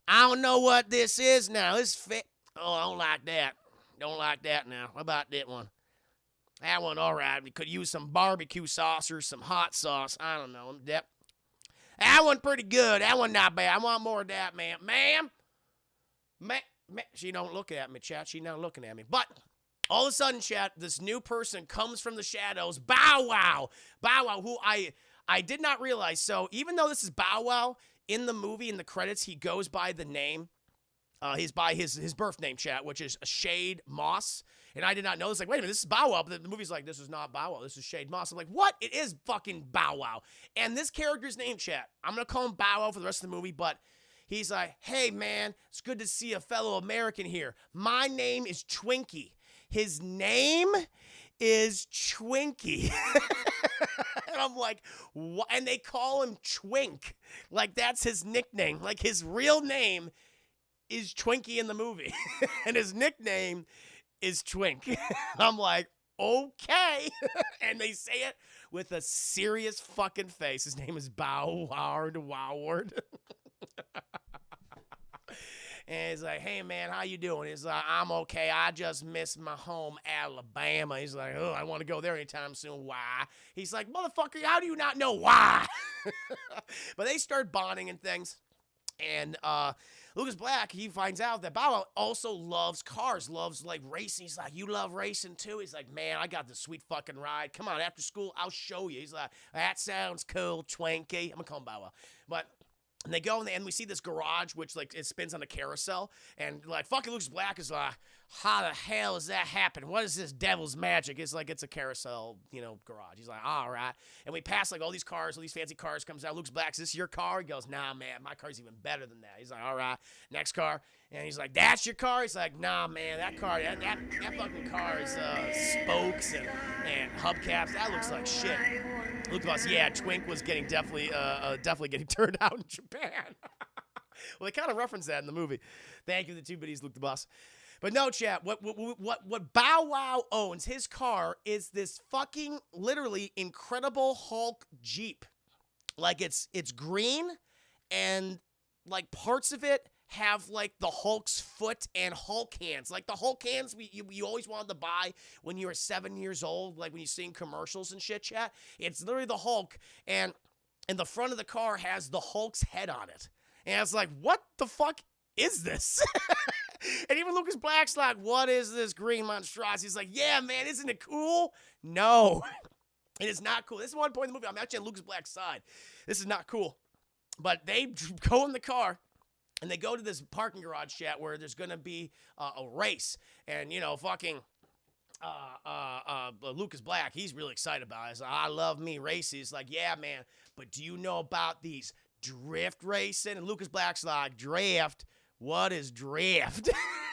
I don't know what this is now. This fit. Oh, I don't like that. Don't like that now. How about that one? That one, all right. We could use some barbecue sauce or some hot sauce. I don't know. That one pretty good. That one not bad. I want more of that, ma'am. Ma'am? She don't look at me, chat. She not looking at me. But all of a sudden, chat, this new person comes from the shadows. Bow Wow. Bow Wow, who I did not realize. So even though this is Bow Wow, in the movie, in the credits, he goes by the name. He's by his birth name, chat, which is Shade Moss. And I did not know this. Like, wait a minute, this is Bow Wow. But the movie's like, this is not Bow Wow. This is Shade Moss. I'm like, what? It is fucking Bow Wow. And this character's name, chat, I'm going to call him Bow Wow for the rest of the movie. But he's like, hey, man, it's good to see a fellow American here. My name is Twinkie. His name is Twinkie. And I'm like, what? And they call him Twink. Like, that's his nickname. Like, his real name is Twinkie in the movie. And his nickname is Twink. I'm like, okay. And they say it with a serious fucking face. His name is Bow Woward. And he's like, hey, man, how you doing? He's like, I'm okay. I just miss my home, Alabama. He's like, oh, I want to go there anytime soon. Why? He's like, motherfucker, how do you not know why? But they start bonding and things. And Lucas Black, he finds out that Bow Wow also loves cars, loves, like, racing. He's like, you love racing, too? He's like, man, I got this sweet fucking ride. Come on, after school, I'll show you. He's like, that sounds cool, Twinkie. I'm going to call him Bow Wow. But... and they go and we see this garage, which, like, it spins on a carousel. And, like, fucking Lucas Black is like, how the hell does that happen? What is this devil's magic? It's like, it's a carousel, garage. He's like, all right. And we pass, like, all these cars, all these fancy cars comes out. Lucas Black, is this your car? He goes, nah, man, my car's even better than that. He's like, all right, next car. And he's like, that's your car? He's like, nah, man, that car, that fucking car is spokes and hubcaps. That looks like shit. Luke Boss, yeah, Twink was definitely getting turned out in Japan. Well, they kind of reference that in the movie. Thank you, the two biddies, Luke the Boss. But no, chat, what Bow Wow owns, his car, is this fucking, literally, Incredible Hulk Jeep. Like, it's green, and, like, parts of it have, like, the Hulk's foot and Hulk hands. Like, the Hulk hands you always wanted to buy when you were 7 years old, like when you seen commercials and shit, chat. It's literally the Hulk, and the front of the car has the Hulk's head on it. And it's like, what the fuck is this? And even Lucas Black's like, what is this green monstrosity? He's like, yeah, man, isn't it cool? No, it is not cool. This is one point in the movie. I'm actually on Lucas Black's side. This is not cool. But they go in the car. And they go to this parking garage chat where there's going to be a race. And, fucking Lucas Black, he's really excited about it. He's like, I love me races. He's like, yeah, man, but do you know about these drift racing? And Lucas Black's like, drift? What is drift?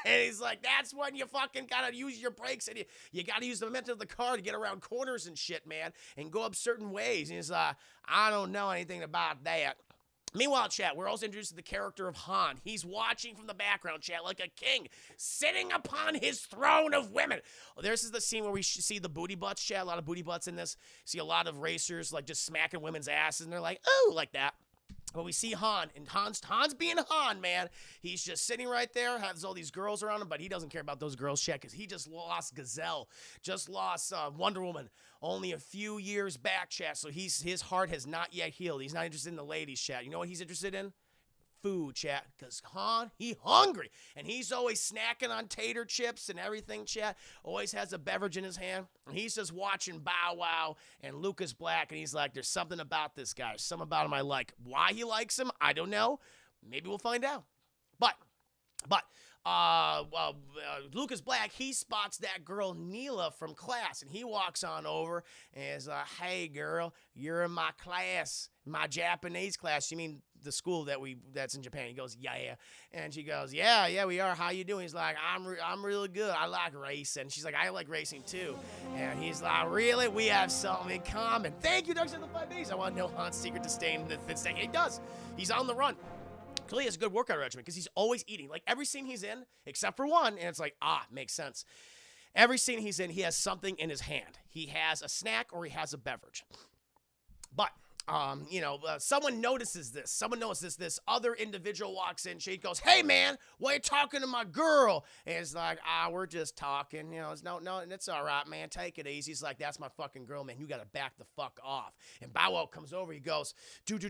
And he's like, that's when you fucking gotta use your brakes and you gotta use the momentum of the car to get around corners and shit, man, and go up certain ways. And he's like, I don't know anything about that. Meanwhile, chat, we're also introduced to the character of Han. He's watching from the background, chat, like a king, sitting upon his throne of women. Oh, this is the scene where we see the booty butts, chat. A lot of booty butts in this. See a lot of racers, like, just smacking women's asses, and they're like, ooh, like that. But we see Han, and Han's being Han, man. He's just sitting right there, has all these girls around him, but he doesn't care about those girls, chat, because he just lost Gazelle, just lost Wonder Woman only a few years back, chat. So his heart has not yet healed. He's not interested in the ladies, chat. You know what he's interested in? Food, chat, because Han, he hungry, and he's always snacking on tater chips and everything, chat, always has a beverage in his hand, and he's just watching Bow Wow and Lucas Black, and he's like, there's something about this guy, something about him I like. Why he likes him, I don't know. Maybe we'll find out. But Lucas Black, he spots that girl Neela from class, and he walks on over and is like, hey girl, you're in my class, my Japanese class. You mean the school that's in Japan? He goes, yeah. And she goes, yeah, we are. How you doing? He's like, I'm really good. I like racing. She's like, I like racing too. And he's like, really? We have something in common. Thank you, Dark Side of the 5 Bs. I want to know Han's secret to staying the thin staying. He does. He's on the run. Clearly has a good workout regimen because he's always eating. Like every scene he's in, except for one, and it's like, makes sense. Every scene he's in, he has something in his hand. He has a snack or he has a beverage. But someone notices this. Someone notices this other individual walks in. She goes, hey, man, why are you talking to my girl? And it's like, we're just talking. It's no, it's all right, man. Take it easy. He's like, that's my fucking girl, man. You got to back the fuck off. And Bow Wow comes over. He goes, don't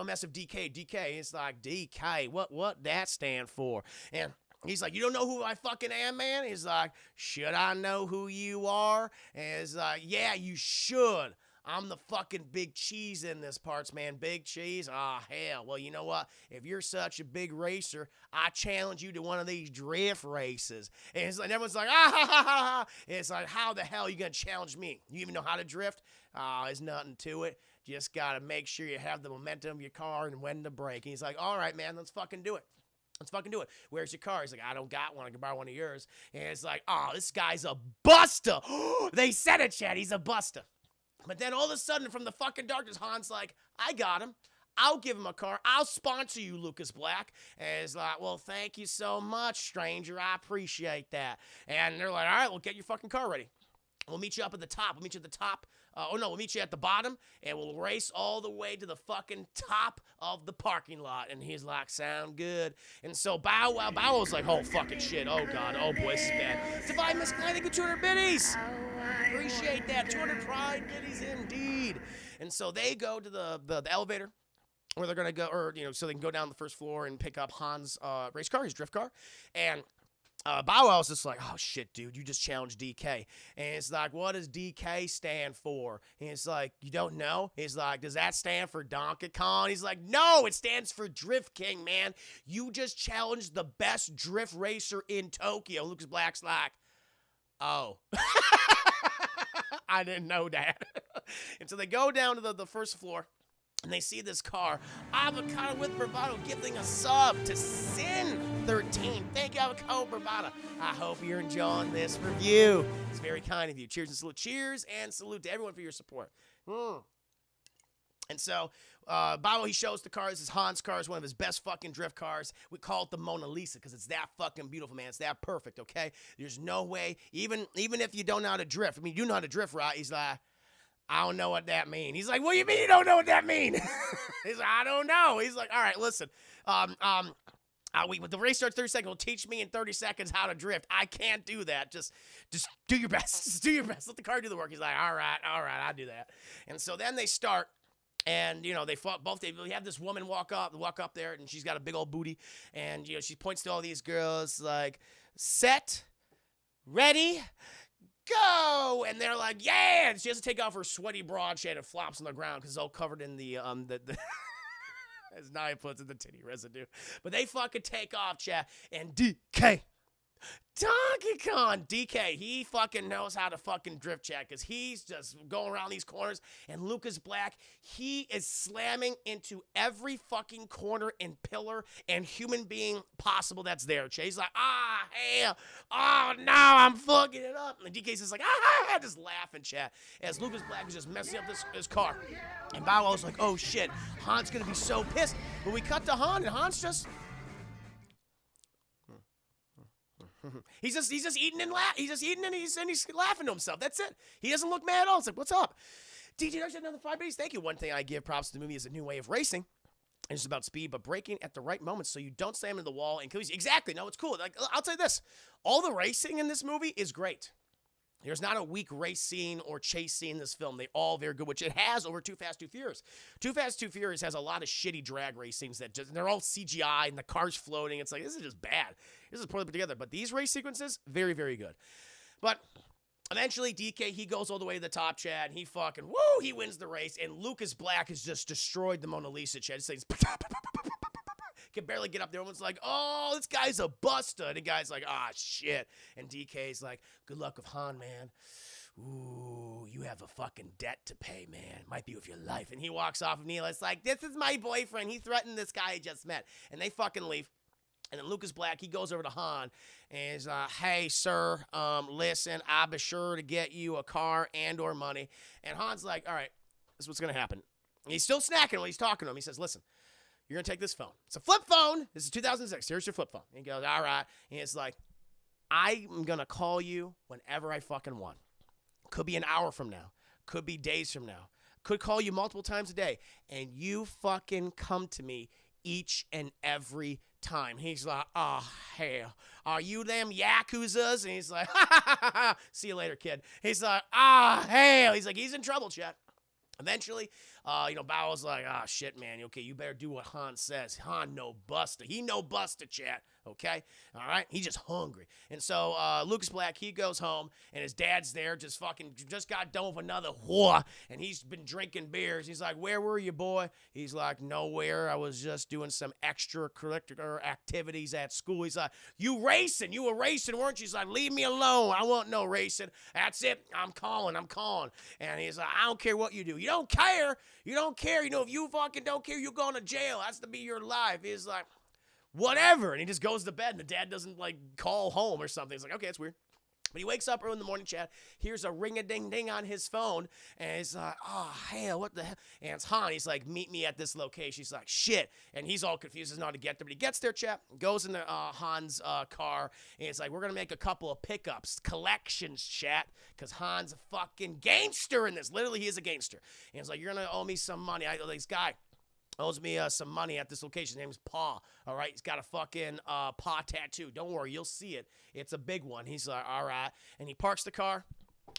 mess with DK. DK. It's like, DK, what that stand for? And he's like, you don't know who I fucking am, man? He's like, should I know who you are? And he's like, yeah, you should. I'm the fucking big cheese in this parts, man. Big cheese? Hell. Well, you know what? If you're such a big racer, I challenge you to one of these drift races. And it's like, everyone's like, ha, ha, ha, ha. It's like, how the hell are you going to challenge me? You even know how to drift? There's nothing to it. Just got to make sure you have the momentum of your car and when to brake. And he's like, all right, man, let's fucking do it. Let's fucking do it. Where's your car? He's like, I don't got one. I can borrow one of yours. And it's like, this guy's a buster. They said it, Chad. He's a buster. But then all of a sudden, from the fucking darkness, Han's like, I got him. I'll give him a car. I'll sponsor you, Lucas Black. And it's like, well, thank you so much, stranger. I appreciate that. And they're like, all right, well, get your fucking car ready. We'll meet you up at the top. We'll meet you at the top. We'll meet you at the bottom, and we'll race all the way to the fucking top of the parking lot. And he's like, sound good. And so Bow Wow's like, oh, fucking shit. Oh, God. Oh, boy, this is bad. Divine Miss Klein, thank you 200 biddies. Appreciate that. 200 pride biddies indeed. And so they go to the elevator where they're going to go, so they can go down the first floor and pick up Han's race car, his drift car. And Bow Wow's just like, oh, shit, dude, you just challenged DK. And it's like, what does DK stand for? And it's like, you don't know? He's like, does that stand for Donkey Kong? He's like, no, it stands for Drift King, man. You just challenged the best drift racer in Tokyo. Lucas Black's like, oh. I didn't know that. And so they go down to the first floor. And they see this car, Avocado with Bravado, giving a sub to Sin13. Thank you, Avocado Bravado. I hope you're enjoying this review. It's very kind of you. Cheers and salute. Cheers and salute to everyone for your support. And so, Bow Wow, he shows the car. This is Han's car. It's one of his best fucking drift cars. We call it the Mona Lisa because it's that fucking beautiful, man. It's that perfect, okay? There's no way, even if you don't know how to drift. I mean, you know how to drift, right? He's like, I don't know what that means. He's like, what do you mean you don't know what that means? He's like, I don't know. He's like, all right, listen. The race starts 30 seconds. Will teach me in 30 seconds how to drift. I can't do that. Just do your best. Just do your best. Let the car do the work. He's like, all right, I'll do that. And so then they start. And, they fought both. They have this woman walk up there, and she's got a big old booty. And, she points to all these girls like, set, ready, go. And they're like, yeah. And she has to take off her sweaty broad shade and flops on the ground because it's all covered in the As Nia puts in the titty residue. But they fucking take off, chat. And DK. Donkey Kong DK, he fucking knows how to fucking drift, chat, because he's just going around these corners. And Lucas Black, he is slamming into every fucking corner and pillar and human being possible that's there, chat. He's like, hell, oh no, I'm fucking it up. And DK's just like, just laughing, chat, as Lucas Black is just messing up his car. And Bow Wow's like, oh shit, Han's gonna be so pissed. But we cut to Han, and Han's just... He's just eating and he's laughing to himself. That's it. He doesn't look mad at all. It's like, what's up? DJ Dark said another 5 days. Thank you. One thing I give props to the movie is a new way of racing. And it's about speed, but braking at the right moments so you don't slam into the wall and kill you. Exactly. No, it's cool. Like, I'll tell you this. All the racing in this movie is great. There's not a weak race scene or chase scene in this film. They all very good, which it has over Too Fast, Too Furious. Too Fast, Too Furious has a lot of shitty drag race scenes that they're all CGI and the car's floating. It's like, this is just bad. This is poorly put together. But these race sequences, very, very good. But eventually, DK, he goes all the way to the top, Chad, and he fucking, he wins the race. And Lucas Black has just destroyed the Mona Lisa, Chad. He's saying, can barely get up there. Everyone's like, oh, this guy's a buster. And the guy's like, shit. And DK's like, good luck with Han, man. Ooh, you have a fucking debt to pay, man. Might be with your life. And he walks off of Neil. It's like, this is my boyfriend. He threatened this guy I just met. And they fucking leave. And then Lucas Black, he goes over to Han and he's hey, sir, listen, I'll be sure to get you a car and or money. And Han's like, all right, this is what's going to happen. And he's still snacking while he's talking to him. He says, listen, you're going to take this phone. It's a flip phone. This is 2006. Here's your flip phone. And he goes, all right. And it's like, I'm going to call you whenever I fucking want. Could be an hour from now. Could be days from now. Could call you multiple times a day. And you fucking come to me each and every time. He's like, oh, hell. Are you them Yakuzas? And he's like, see you later, kid. He's like, hell. He's like, he's in trouble, chat. Eventually, Bow's like, shit, man. Okay, you better do what Han says. Han no buster. He no buster, chat. Okay? All right? He's just hungry. And so Lucas Black, he goes home, and his dad's there, just got done with another whore, and he's been drinking beers. He's like, where were you, boy? He's like, nowhere. I was just doing some extracurricular activities at school. He's like, you were racing, weren't you? He's like, leave me alone. I want no racing. That's it. I'm calling. And he's like, I don't care what you do. You don't care. If you fucking don't care, you're going to jail. That's to be your life. He's like, whatever. And he just goes to bed, and the dad doesn't, call home or something. He's like, okay, that's weird. But he wakes up early in the morning, chat, hears a ring-a-ding-ding on his phone, and he's like, oh, hell, what the hell? And it's Han. He's like, meet me at this location. He's like, shit. And he's all confused as not to get there. But he gets there, chat, goes into Han's car, and it's like, we're going to make a couple of pickups, collections, chat, because Han's a fucking gangster in this. Literally, he is a gangster. And he's like, you're going to owe me some money. This guy owes me some money at this location. His name is Pa. All right, he's got a fucking Pa tattoo. Don't worry, you'll see it. It's a big one. He's like, all right. And he parks the car.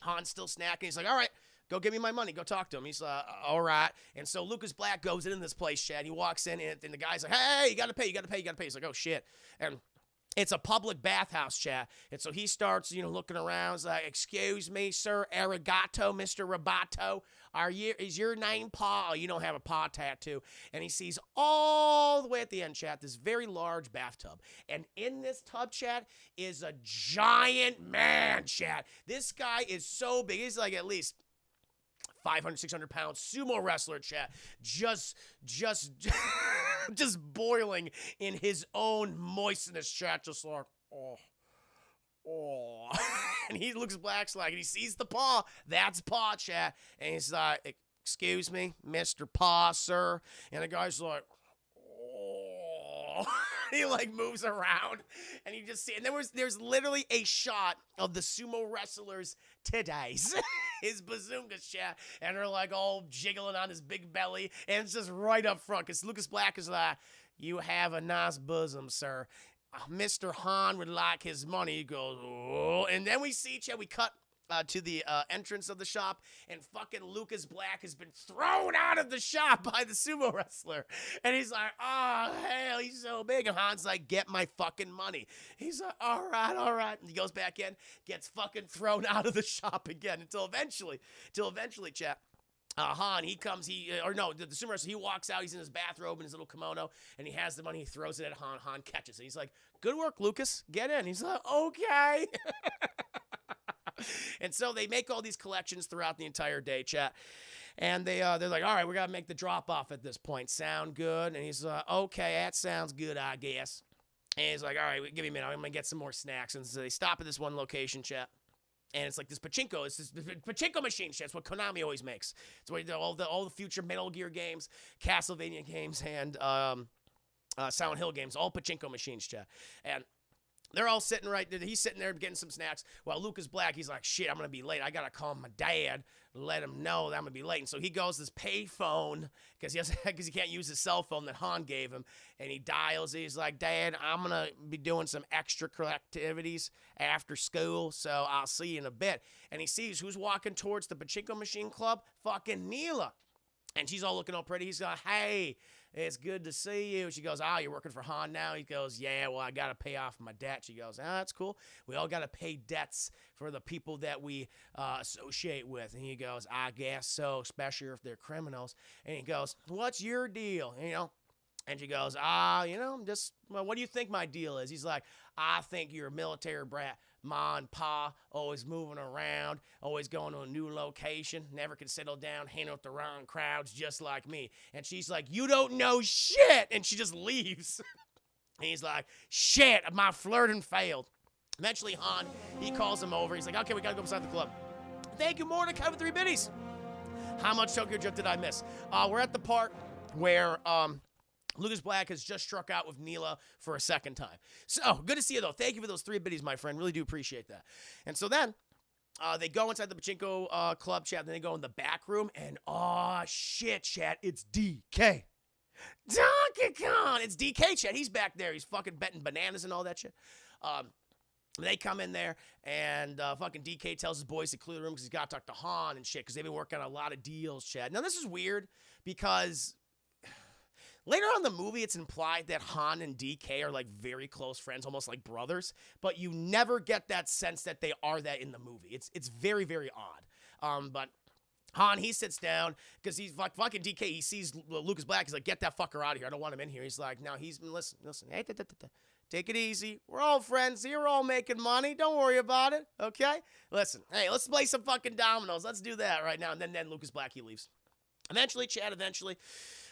Han's still snacking. He's like, all right, go give me my money. Go talk to him. He's like, all right. And so Lucas Black goes into this place, Chad. He walks in, and the guy's like, hey, you got to pay. He's like, oh, shit. And it's a public bathhouse, chat. And so he starts, looking around. He's like, excuse me, sir, arigato, Mr. Roboto. Is your name Pa? Oh, you don't have a Pa tattoo. And he sees all the way at the end, chat, this very large bathtub. And in this tub, chat, is a giant man, chat. This guy is so big. He's like at least 500, 600 pounds, sumo wrestler, chat, just boiling in his own moistness, chat, just like, oh. And he looks Black's like, and he sees the paw. That's Pa, chat. And he's like, excuse me, Mr. Pa, sir. And the guy's like, oh. He moves around, and you just see, and there's literally a shot of the sumo wrestlers today's, his bazungas, chat, and they're all jiggling on his big belly, and it's just right up front, because Lucas Black is like, you have a nice bosom, sir. Mr. Han would like his money. He goes, oh, and then we see, chat, we cut to the entrance of the shop, and fucking Lucas Black has been thrown out of the shop by the sumo wrestler. And he's like, oh, hell, he's so big. And Han's like, get my fucking money. He's like, all right. And he goes back in, gets fucking thrown out of the shop again until eventually, chat, Han, he comes, the sumo wrestler, he walks out, he's in his bathrobe and his little kimono, and he has the money, he throws it at Han. Han catches it. He's like, good work, Lucas. Get in. He's like, okay. And so they make all these collections throughout the entire day, chat. And they're like, all right, we got to make the drop off at this point. Sound good? And he's like, okay, that sounds good, I guess. And he's like, all right, give me a minute. I'm going to get some more snacks. And so they stop at this one location, chat. And it's like this pachinko. It's this pachinko machine shit. It's what Konami always makes. It's what all the future Metal Gear games, Castlevania games, and Silent Hill games. All pachinko machines, chat. And they're all sitting right there. He's sitting there getting some snacks. While Lucas Black, he's like, shit, I'm going to be late. I got to call my dad, let him know that I'm going to be late. And so he goes to this pay phone because he can't use his cell phone that Han gave him. And he dials. He's like, Dad, I'm going to be doing some extracurricular activities after school, so I'll see you in a bit. And he sees who's walking towards the pachinko machine club? Fucking Neela. And she's all looking all pretty. He's like, hey, it's good to see you. She goes, oh, you're working for Han now? He goes, yeah, well, I got to pay off my debt. She goes, that's cool. We all got to pay debts for the people that we associate with. And he goes, I guess so, especially if they're criminals. And he goes, what's your deal? And she goes, what do you think my deal is? He's like, I think you're a military brat. Ma and Pa, always moving around, always going to a new location, never can settle down, hanging with the wrong crowds, just like me. And she's like, you don't know shit. And she just leaves. And he's like, shit, my flirting failed. Eventually, Han, he calls him over. He's like, okay, we got to go inside the club. Thank you, Mordecai, for 3 biddies. How much Tokyo Drift did I miss? We're at the part where Lucas Black has just struck out with Neela for a second time. So, good to see you, though. Thank you for those 3 biddies, my friend. Really do appreciate that. And so then, they go inside the pachinko club, chat. Then they go in the back room, and shit, chat. It's DK. Donkey Kong! It's DK, chat. He's back there. He's fucking betting bananas and all that shit. They come in there, and fucking DK tells his boys to clear the room because he's got to talk to Han and shit because they've been working on a lot of deals, chat. Now, this is weird because later on in the movie, it's implied that Han and DK are like very close friends, almost like brothers, but you never get that sense that they are that in the movie. It's very, very odd. But Han, he sits down because he's like fucking DK. He sees Lucas Black. He's like, get that fucker out of here. I don't want him in here. He's like, no, listen. Hey, take it easy. We're all friends here. We're all making money. Don't worry about it, okay? Listen, hey, let's play some fucking dominoes. Let's do that right now. And then Lucas Black, he leaves. Eventually,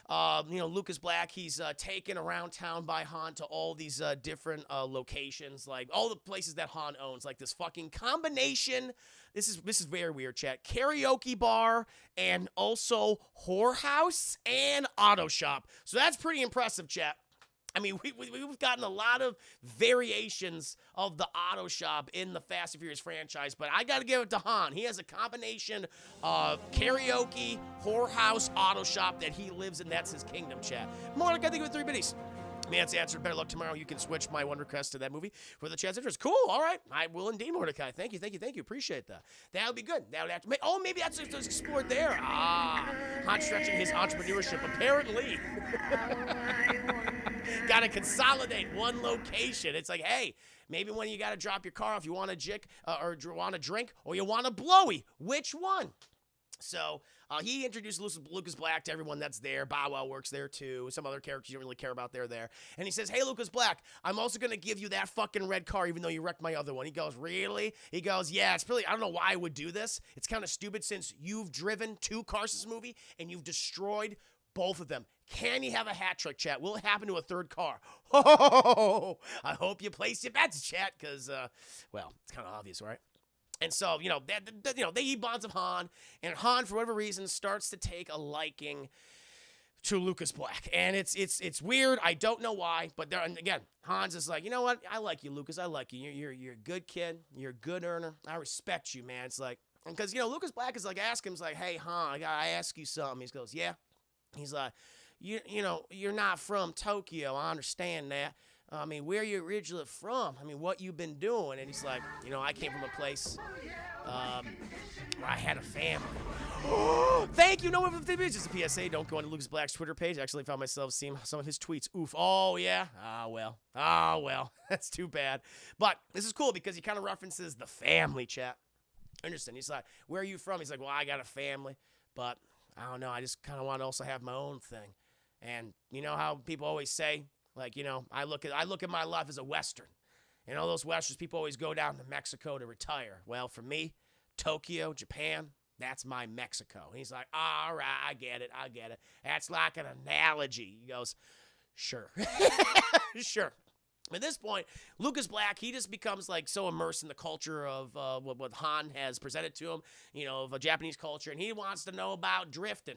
Lucas Black, he's taken around town by Han to all these different locations, like all the places that Han owns, like this fucking combination. This is very weird, chat. Karaoke bar and also whorehouse and auto shop. So that's pretty impressive, chat. I mean, we've gotten a lot of variations of the auto shop in the Fast and Furious franchise, but I got to give it to Han. He has a combination of karaoke, whorehouse, auto shop that he lives in. That's his kingdom, chat. Mordecai, I think with 3 biddies. Man's answered. Better luck tomorrow. You can switch my one request to that movie for the chance interest. Cool. All right. I will indeed, Mordecai. Thank you. Appreciate that. That would be good. That would have to. Maybe that's just explored there. Han stretching his entrepreneurship. Apparently. Got to consolidate one location. It's like, hey, maybe when you got to drop your car off, you want a jick or want a drink or you want a blowy. Which one? So he introduced Lucas Black to everyone that's there. Bow Wow works there too. Some other characters you don't really care about, they're there. And he says, hey, Lucas Black, I'm also going to give you that fucking red car even though you wrecked my other one. He goes, really? He goes, yeah, it's really, I don't know why I would do this. It's kind of stupid since you've driven 2 cars this movie and you've destroyed both of them. Can you have a hat trick, chat? Will it happen to a 3rd car? Oh, I hope you place your bets, chat, because, well, it's kind of obvious, right? And so, they eat bonds of Han, and Han, for whatever reason, starts to take a liking to Lucas Black. And it's weird. I don't know why, but and again, Han's is like, you know what? I like you, Lucas. I like you. You're a good kid. You're a good earner. I respect you, man. It's like, because, Lucas Black is like, asking him, he's like, hey, Han, I gotta ask you something. He goes, yeah. He's like, you're not from Tokyo. I understand that. I mean, where you originally from? I mean, what you been doing? And he's like, I came from a place where I had a family. Thank you. No, it's just a PSA. Don't go on to Lucas Black's Twitter page. I actually found myself seeing some of his tweets. Oof. Oh, yeah. Well. That's too bad. But this is cool because he kind of references the family, chat. Understand? He's like, where are you from? He's like, well, I got a family, but I don't know. I just kind of want to also have my own thing. And you know how people always say, like, I look at my life as a Western. And all those Westerns, people always go down to Mexico to retire. Well, for me, Tokyo, Japan, that's my Mexico. And he's like, all right, I get it. That's like an analogy. He goes, sure. Sure. At this point, Lucas Black, he just becomes like so immersed in the culture of what Han has presented to him, of a Japanese culture, and he wants to know about drifting.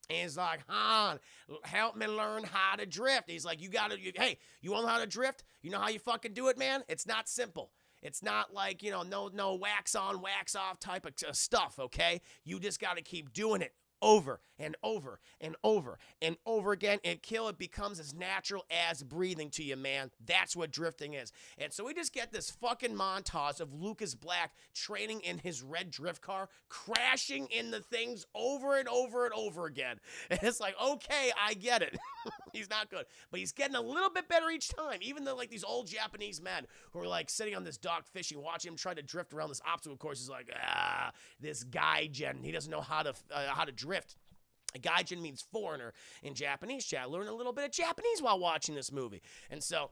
And he's like, Han, help me learn how to drift. He's like, hey, you want to know how to drift? You know how you fucking do it, man? It's not simple. It's not like, no wax on, wax off type of stuff, okay? You just got to keep doing it over and over and over and over again until it becomes as natural as breathing to you, man. That's what drifting is. And so we just get this fucking montage of Lucas Black training in his red drift car, crashing in the things over and over and over again. And it's like, okay, I get it. He's not good, but he's getting a little bit better each time. Even though, like, these old Japanese men who are like sitting on this dock fishing, watching him try to drift around this obstacle course, is like, this gaijin, he doesn't know how to drift. A gaijin means foreigner in Japanese. Chat, learn a little bit of Japanese while watching this movie, and so.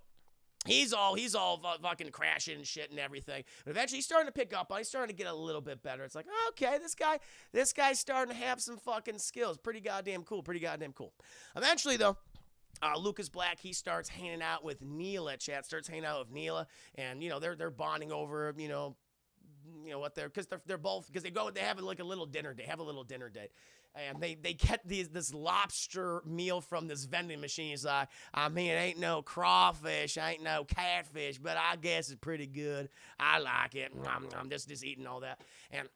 He's all fucking crashing and shit and everything. But eventually he's starting to pick up on. He's starting to get a little bit better. It's like, okay, this guy's starting to have some fucking skills. Pretty goddamn cool. Eventually, though, Lucas Black, he starts hanging out with Neela. Chat starts hanging out with Neela, and they're bonding over what because they're both, because they have like a little dinner date. And they get this lobster meal from this vending machine. He's like, it ain't no crawfish, ain't no catfish, but I guess it's pretty good. I like it. I'm just eating all that. And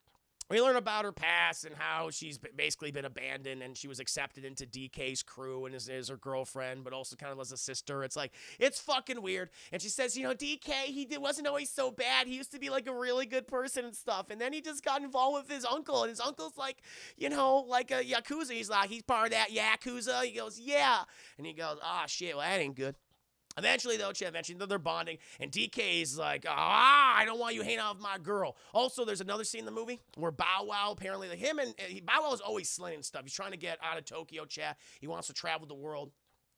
we learn about her past and how she's basically been abandoned, and she was accepted into DK's crew and is her girlfriend, but also kind of as a sister. It's like, it's fucking weird. And she says, DK, wasn't always so bad. He used to be like a really good person and stuff. And then he just got involved with his uncle, and his uncle's like, like a Yakuza. He's like, he's part of that Yakuza. He goes, yeah. And he goes, shit, well, that ain't good. Eventually, they're bonding, and DK's like, I don't want you hanging out with my girl. Also, there's another scene in the movie where Bow Wow, apparently, Bow Wow is always slinging stuff. He's trying to get out of Tokyo, chat. He wants to travel the world,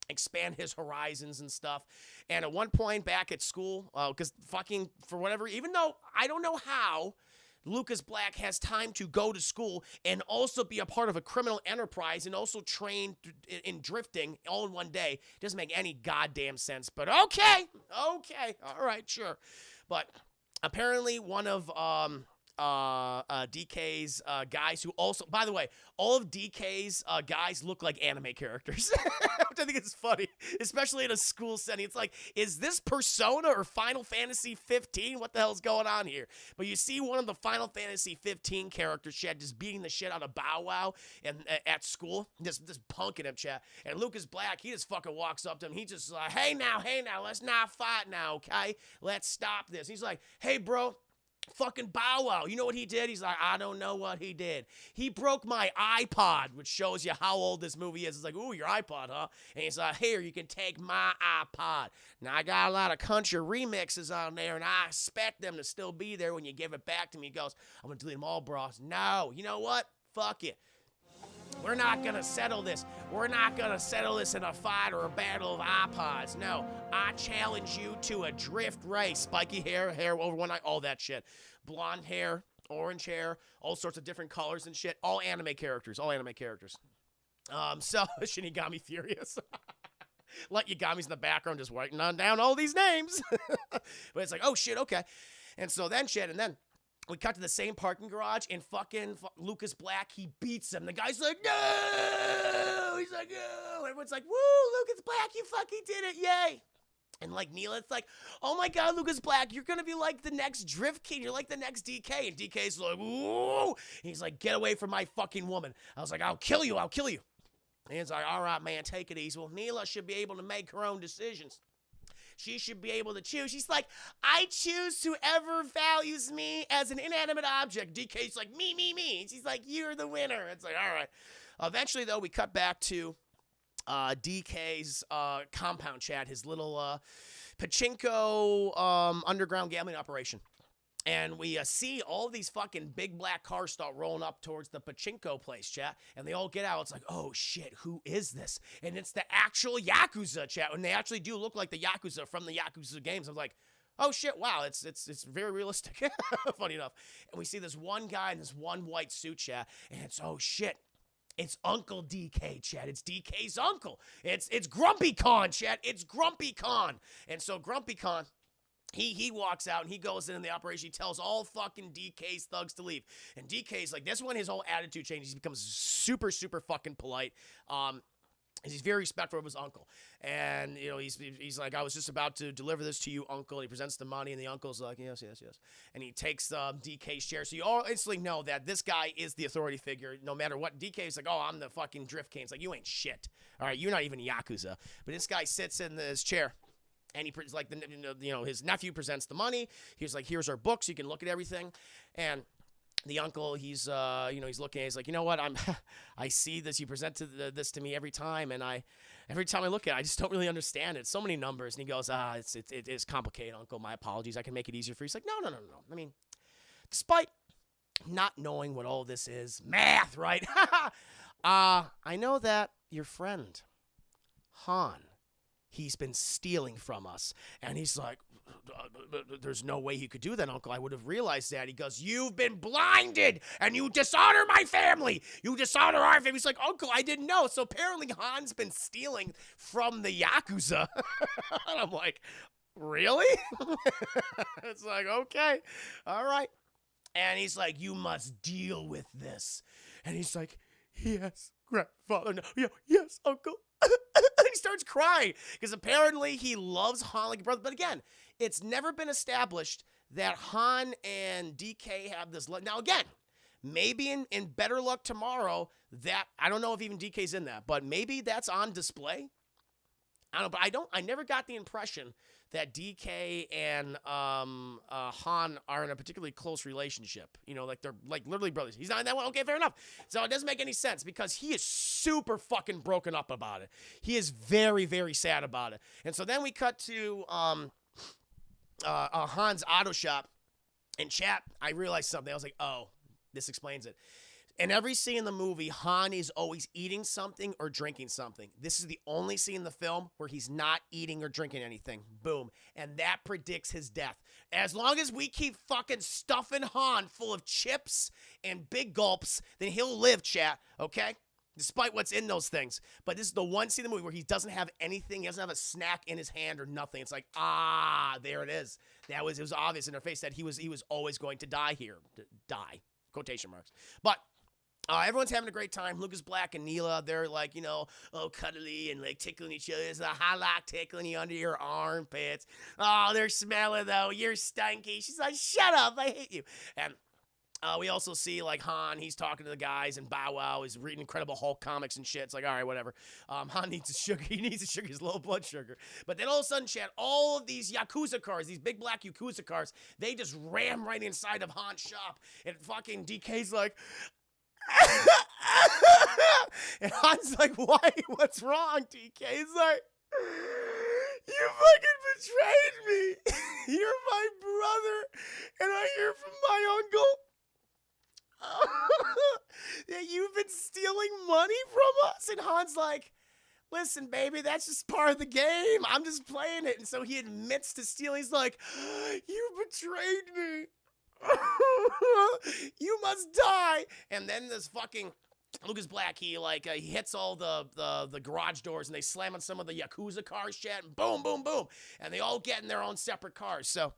expand his horizons and stuff. And at one point back at school, because for whatever, even though I don't know how, Lucas Black has time to go to school and also be a part of a criminal enterprise and also train in drifting all in one day. Doesn't make any goddamn sense, but okay, all right, sure. But apparently one of DK's guys, who also, by the way, all of DK's guys look like anime characters, which I think is funny, especially in a school setting. It's like, is this Persona or Final Fantasy 15? What the hell's going on here? But you see one of the Final Fantasy 15 characters, Chad, just beating the shit out of Bow Wow and at school, just punking him, Chad. And Lucas Black, he just fucking walks up to him. He just like, hey now, let's not fight now, okay? Let's stop this. He's like, hey, bro. Fucking Bow Wow, you know what he did? He's like, I don't know what he did. He broke my iPod, which shows you how old this movie is. It's like, ooh, your iPod, huh? And he's like, here, you can take my iPod. Now, I got a lot of country remixes on there, and I expect them to still be there when you give it back to me. He goes, I'm going to delete them all, bros. No, you know what? Fuck it. We're not going to settle this. We're not going to settle this in a fight or a battle of iPods. No, I challenge you to a drift race. Spiky hair over one eye, all that shit. Blonde hair, orange hair, all sorts of different colors and shit. All anime characters. So Shinigami Furious. Let Yagami's in the background just writing down all these names. But it's like, oh shit, okay. And so then we cut to the same parking garage, and fucking Lucas Black, he beats him. The guy's like, no! He's like, no! Everyone's like, woo, Lucas Black, you fucking did it, yay! And like Neela, it's like, oh my god, Lucas Black, you're gonna be like the next Drift King, you're like the next DK. And DK's like, woo! And he's like, get away from my fucking woman. I was like, I'll kill you. And he's like, all right, man, take it easy. Well, Neela should be able to make her own decisions. She should be able to choose. She's like, I choose whoever values me as an inanimate object. DK's like, me. And she's like, you're the winner. It's like, all right. Eventually, though, we cut back to DK's compound, Chad, his little pachinko underground gambling operation. And we see all these fucking big black cars start rolling up towards the pachinko place, chat. And they all get out. It's like, oh shit, who is this? And it's the actual Yakuza, chat. And they actually do look like the Yakuza from the Yakuza games. I'm like, oh shit, wow, it's very realistic. Funny enough. And we see this one guy in this one white suit, chat. And it's, oh shit. It's Uncle DK, chat. It's DK's uncle. It's Grumpy Khan, chat. It's Grumpy Khan. And so Grumpy Khan, he walks out and he goes in the operation. He tells all fucking DK's thugs to leave. And DK's like, that's when his whole attitude changes. He becomes super, super fucking polite. He's very respectful of his uncle. And, you know, he's like, I was just about to deliver this to you, uncle. He presents the money, and the uncle's like, yes, yes, yes. And he takes DK's chair. So you all instantly know that this guy is the authority figure. No matter what, DK's like, oh, I'm the fucking drift king. It's like, you ain't shit. All right, you're not even Yakuza. But this guy sits in his chair. And he's like, his nephew presents the money. He's like, here's our books. You can look at everything. And the uncle, he's looking. He's like, you know what? I see this. You present this to me every time, and every time I look at it, I just don't really understand it. So many numbers. And he goes, it is complicated, uncle. My apologies. I can make it easier for you. He's like, no. I mean, despite not knowing what all this is, math, right? I know that your friend, Han, he's been stealing from us. And he's like, there's no way he could do that, uncle. I would have realized that. He goes, you've been blinded and you dishonor my family. You dishonor our family. He's like, uncle, I didn't know. So apparently Han's been stealing from the Yakuza. And I'm like, really? It's like, okay, all right. And he's like, you must deal with this. And he's like, yes, grandfather. No, yes, uncle. He starts crying because apparently he loves Han like a brother. But again, it's never been established that Han and DK have this. Now, again, maybe in Better Luck Tomorrow, that I don't know if even DK's in that, but maybe that's on display. I don't know, but I never got the impression that DK and Han are in a particularly close relationship. You know, like they're like literally brothers. He's not in that one. Okay, fair enough. So it doesn't make any sense because he is super fucking broken up about it. He is very, very sad about it. And so then we cut to Han's auto shop. In chat, I realized something. I was like, oh, this explains it. In every scene in the movie, Han is always eating something or drinking something. This is the only scene in the film where he's not eating or drinking anything. Boom. And that predicts his death. As long as we keep fucking stuffing Han full of chips and big gulps, then he'll live, chat, okay? Despite what's in those things. But this is the one scene in the movie where he doesn't have anything. He doesn't have a snack in his hand or nothing. It's like, there it is. It was obvious in her face that he was always going to die here. Die. Quotation marks. But everyone's having a great time. Lucas Black and Neela, they're like, cuddly and like tickling each other. It's a highlight tickling you under your armpits. Oh, they're smelling though. You're stinky. She's like, shut up. I hate you. And we also see like Han, he's talking to the guys, and Bow Wow is reading Incredible Hulk comics and shit. It's like, all right, whatever. Han needs his sugar. He needs his sugar, his low blood sugar. But then all of a sudden, chat, all of these Yakuza cars, these big black Yakuza cars, they just ram right inside of Han's shop. And fucking DK's like, and Han's like, why? What's wrong, DK? He's like, you fucking betrayed me. You're my brother, and I hear from my uncle that you've been stealing money from us. And Han's like, listen, baby, that's just part of the game. I'm just playing it. And so he admits to stealing. He's like, you betrayed me. You must die. And then this fucking Lucas Black, he hits all the garage doors, and they slam on some of the Yakuza cars, chat, and boom, boom, boom, and they all get in their own separate cars. So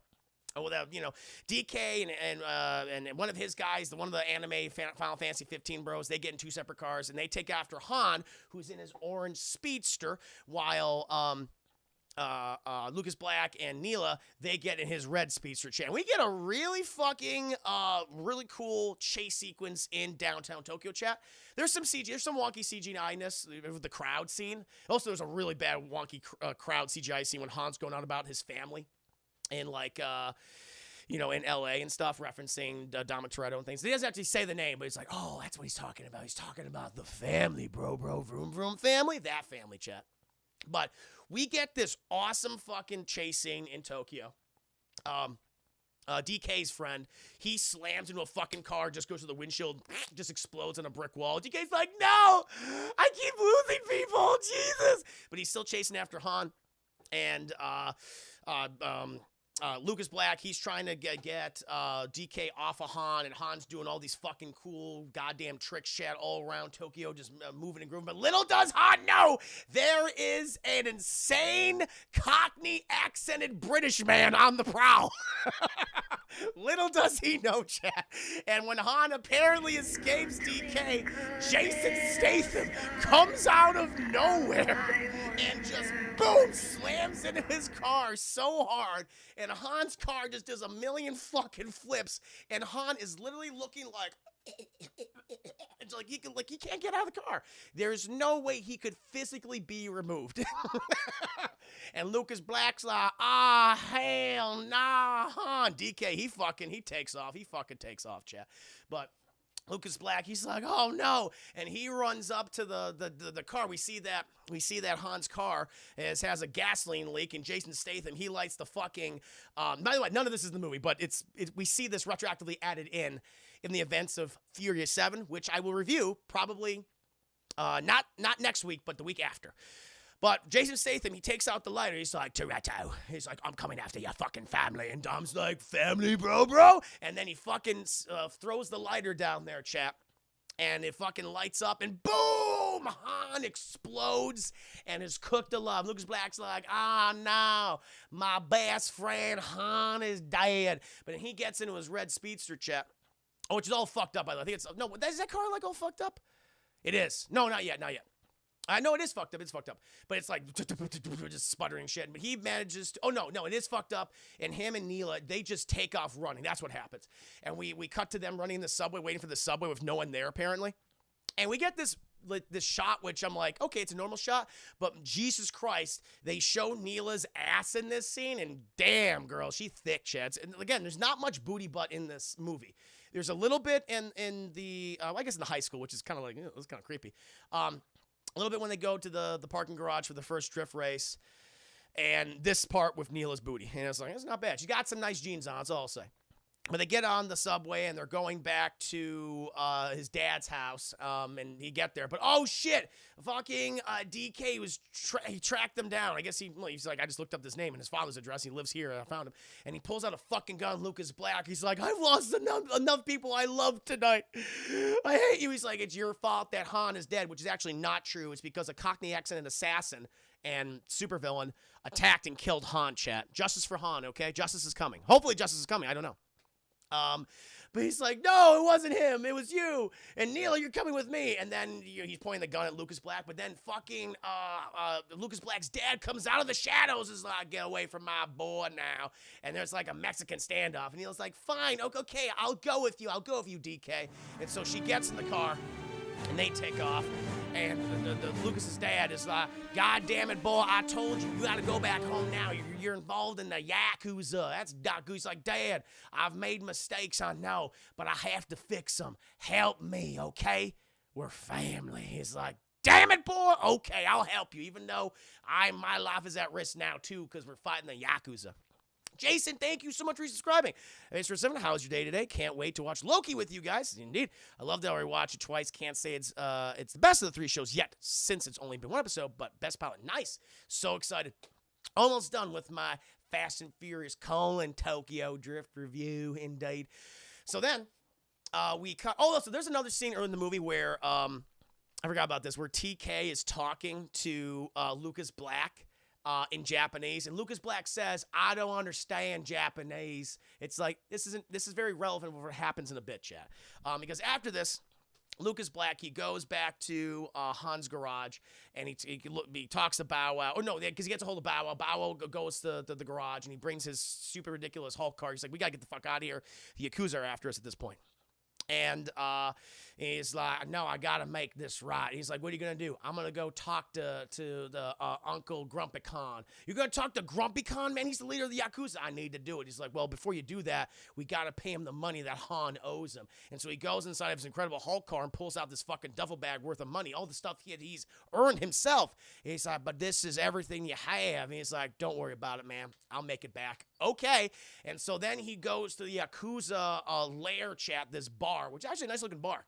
DK and one of his guys, one of the anime Final Fantasy 15 bros, they get in two separate cars, and they take after Han, who's in his orange speedster, while Lucas Black and Neela, they get in his red speedster, chat. And we get a really fucking, really cool chase sequence in downtown Tokyo, chat. There's some CG, there's some wonky CGI-ness with the crowd scene. Also, there's a really bad wonky crowd CGI scene when Han's going on about his family and in LA and stuff, referencing Dom Toretto and things. He doesn't actually say the name, but he's like, oh, that's what he's talking about. He's talking about the family, bro, vroom, vroom family. That family, chat. But we get this awesome fucking chase scene in Tokyo. DK's friend, he slams into a fucking car, just goes to the windshield, just explodes on a brick wall. DK's like, no, I keep losing people, Jesus. But he's still chasing after Han. And Lucas Black, he's trying to get DK off of Han, and Han's doing all these fucking cool goddamn trick shit all around Tokyo, just moving and grooving. But little does Han know, there is an insane Cockney accented British man on the prowl. Little does he know, chat. And when Han apparently escapes DK, Jason Statham comes out of nowhere and just boom, slams into his car so hard, and Han's car just does a million fucking flips, and Han is literally looking like it's like he can't get out of the car. There's no way he could physically be removed. And Lucas Black's like, hell nah, Han. DK, he takes off. He fucking takes off, chat. But Lucas Black, he's like, oh no, and he runs up to the car. We see that Han's car has a gasoline leak, and Jason Statham, he lights the fucking. By the way, none of this is in the movie, but we see this retroactively added in the events of Furious 7, which I will review probably not next week, but the week after. But Jason Statham, he takes out the lighter. He's like, Toretto. He's like, I'm coming after your fucking family. And Dom's like, family, bro? And then he fucking throws the lighter down there, chap. And it fucking lights up, and boom! Han explodes and is cooked alive. Lucas Black's like, no, my best friend Han is dead. But then he gets into his red speedster, chap. Oh, which is all fucked up, by the way. I think it's, no, is that car like all fucked up? It is. No, not yet. I know it is fucked up. It's fucked up. But it's like just sputtering shit. But he manages to, no, it is fucked up. And him and Neela, they just take off running. That's what happens. And we cut to them running in the subway, waiting for the subway with no one there, apparently. And we get this shot, which I'm like, okay, it's a normal shot. But Jesus Christ, they show Neela's ass in this scene. And damn, girl, she thick, Chads. And again, there's not much booty butt in this movie. There's a little bit in the, I guess in the high school, which is kind of like, it's kind of creepy. A little bit when they go to the parking garage for the first drift race, and this part with Neela's booty. And it's like, it's not bad. She got some nice jeans on, that's all I'll say. But they get on the subway, and they're going back to his dad's house, and he get there. But, oh, shit, fucking DK he tracked them down. I guess he's like, I just looked up this name and his father's address. He lives here, and I found him. And he pulls out a fucking gun, Lucas Black. He's like, I've lost enough people I love tonight. I hate you. He's like, it's your fault that Han is dead, which is actually not true. It's because a Cockney accented assassin and supervillain attacked and killed Han, chat. Justice for Han, okay? Justice is coming. Hopefully justice is coming. I don't know. But he's like, no, it wasn't him. It was you. And Neela, you're coming with me. And then he's pointing the gun at Lucas Black. But then fucking Lucas Black's dad comes out of the shadows. Is like, get away from my boy now. And there's like a Mexican standoff. And Neela's like, fine, okay, I'll go with you, DK. And so she gets in the car, and they take off. And the Lucas's dad is like, God damn it, boy, I told you gotta go back home now. You're involved in the Yakuza. That's Doc. He's like, Dad, I've made mistakes, I know, but I have to fix them. Help me, okay? We're family. He's like, damn it, boy. Okay, I'll help you, even though my life is at risk now, too, because we're fighting the Yakuza. Jason, thank you so much for subscribing. Thanks for 7. How was your day today? Can't wait to watch Loki with you guys. Indeed. I loved it. I already watched it twice. Can't say it's the best of the 3 shows yet, since it's only been 1 episode, but best pilot. Nice. So excited. Almost done with my Fast and Furious Tokyo Drift review, indeed. So then, we cut. Oh, so there's another scene early in the movie where, I forgot about this, where TK is talking to Lucas Black. In Japanese, and Lucas Black says, I don't understand Japanese. It's like, this is very relevant for what happens in a bit, chat. Because after this, Lucas Black, he goes back to Han's garage, and he talks to Bow Wow. Oh, no, because he gets a hold of Bow Wow. Bow Wow goes to the garage, and he brings his super ridiculous Hulk car. He's like, we got to get the fuck out of here. The Yakuza are after us at this point. And he's like, no, I got to make this right. He's like, what are you going to do? I'm going to go talk to the Uncle Grumpy Khan. You're going to talk to Grumpy Khan? Man, he's the leader of the Yakuza. I need to do it. He's like, well, before you do that, we got to pay him the money that Han owes him. And so he goes inside of his incredible Hulk car and pulls out this fucking duffel bag worth of money, all the stuff he's earned himself. He's like, but this is everything you have. And he's like, don't worry about it, man. I'll make it back. okay. And so then he goes to the Yakuza lair chat, this bar, which is actually a nice looking bar.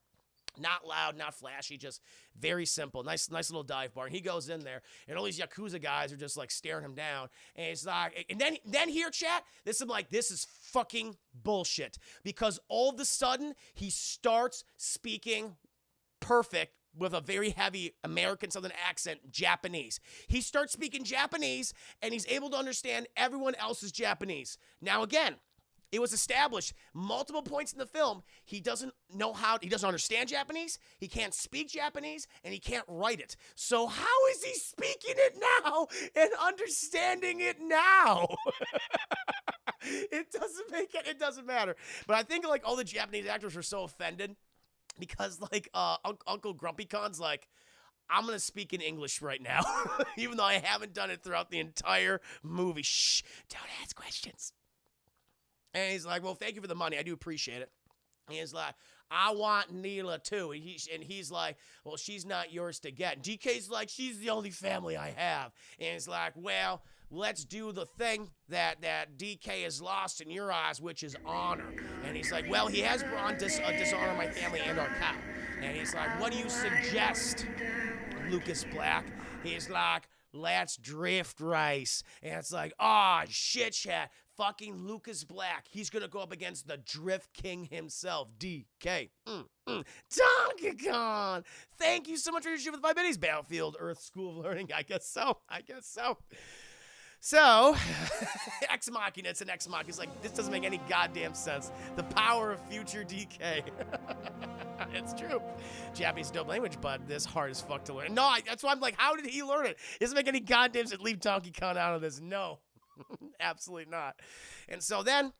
Not loud, not flashy, just very simple. Nice little dive bar. And he goes in there, and all these Yakuza guys are just like staring him down. And it's like, and then here, chat, this is fucking bullshit. Because all of a sudden, he starts speaking perfect with a very heavy American Southern accent, Japanese. He starts speaking Japanese, and he's able to understand everyone else's Japanese. Now, again, it was established multiple points in the film. He doesn't understand Japanese, he can't speak Japanese, and he can't write it. So how is he speaking it now and understanding it now? It doesn't matter. But I think like all the Japanese actors were so offended because like Uncle Grumpy Khan's like, I'm going to speak in English right now, even though I haven't done it throughout the entire movie. Shh, don't ask questions. And he's like, well, thank you for the money. I do appreciate it. And he's like, I want Neela too. And he's like, well, she's not yours to get. And DK's like, she's the only family I have. And he's like, well, let's do the thing that DK has lost in your eyes, which is honor. And he's like, well, he has brought dishonor my family and our cow. And he's like, what do you suggest, Lucas Black? He's like, let's drift race. And it's like, oh, shit, chat. Fucking Lucas Black. He's going to go up against the Drift King himself, DK. Donkey Kong. Thank you so much for your shit with 5 minutes. Battlefield, Earth, School of Learning. I guess so. So, Ex Machina, it's an Ex Machina. It's like, this doesn't make any goddamn sense. The power of future DK. It's true. Japanese is a dope language, but this hard as fuck to learn. No, that's why I'm like, how did he learn it? It doesn't make any goddamn sense. Leave Donkey Kong out of this. No. Absolutely not. And so then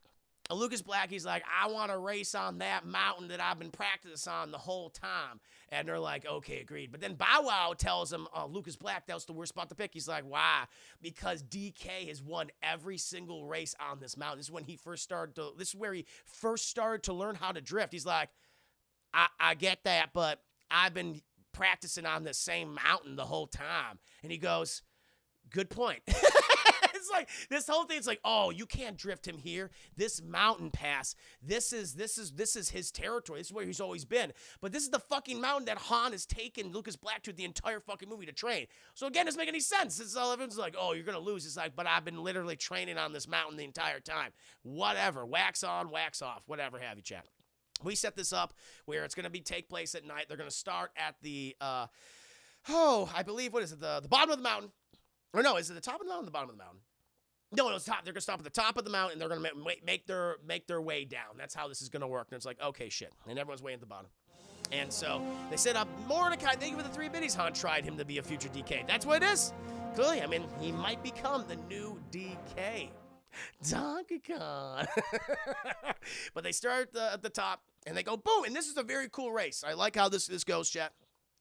Lucas Black, he's like, I want to race on that mountain that I've been practicing on the whole time. And they're like, okay, agreed. But then Bow Wow tells him, Lucas Black, that was the worst spot to pick. He's like, why? Because DK has won every single race on this mountain. This is where he first started to learn how to drift. He's like, I get that, but I've been practicing on the same mountain the whole time. And he goes, good point. It's like this whole thing. It's like, oh, you can't drift him here. This mountain pass. This is his territory. This is where he's always been. But this is the fucking mountain that Han has taken Lucas Black to the entire fucking movie to train. So again, it doesn't make any sense. It's all everyone's like, oh, you're gonna lose. It's like, but I've been literally training on this mountain the entire time. Whatever. Wax on, wax off. Whatever have you, chat. We set this up where it's gonna take place at night. They're gonna start at the I believe, what is it? The bottom of the mountain. Or no, is it the top of the mountain or the bottom of the mountain? No, it's top. They're gonna stop at the top of the mountain. And they're gonna make their way down. That's how this is gonna work. And it's like, okay, shit. And everyone's way at the bottom. And so they set up Mordecai. Thank you for the 3 biddies. Han tried him to be a future DK. That's what it is. Clearly, I mean, he might become the new DK. Donkey Kong. But they start at the top and they go boom. And this is a very cool race. I like how this goes, chat.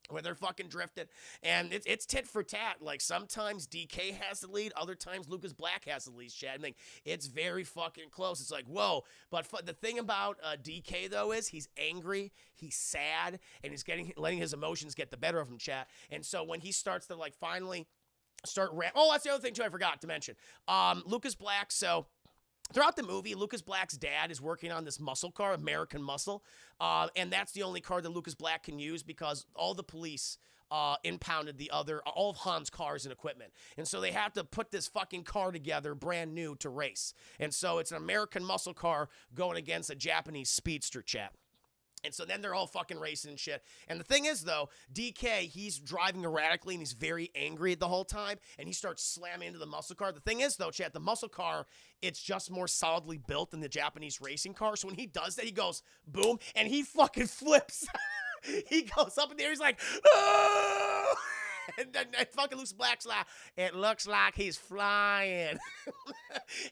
Where they're fucking drifted, and it's tit for tat. Like sometimes DK has the lead, other times Lucas Black has the lead. Chad, I mean, it's very fucking close. It's like whoa, but the thing about DK though is he's angry, he's sad, and he's letting his emotions get the better of him. Chat, and so when he starts to like finally start that's the other thing too I forgot to mention. Lucas Black, so. Throughout the movie, Lucas Black's dad is working on this muscle car, American Muscle, and that's the only car that Lucas Black can use because all the police impounded all of Han's cars and equipment. And so they have to put this fucking car together brand new to race. And so it's an American muscle car going against a Japanese speedster, chat. And so then they're all fucking racing and shit. And the thing is, though, DK, he's driving erratically and he's very angry the whole time. And he starts slamming into the muscle car. The thing is, though, chat, the muscle car, it's just more solidly built than the Japanese racing car. So when he does that, he goes boom and he fucking flips. He goes up in there. He's like, oh! And then fucking Lucas Black's like, it looks like he's flying.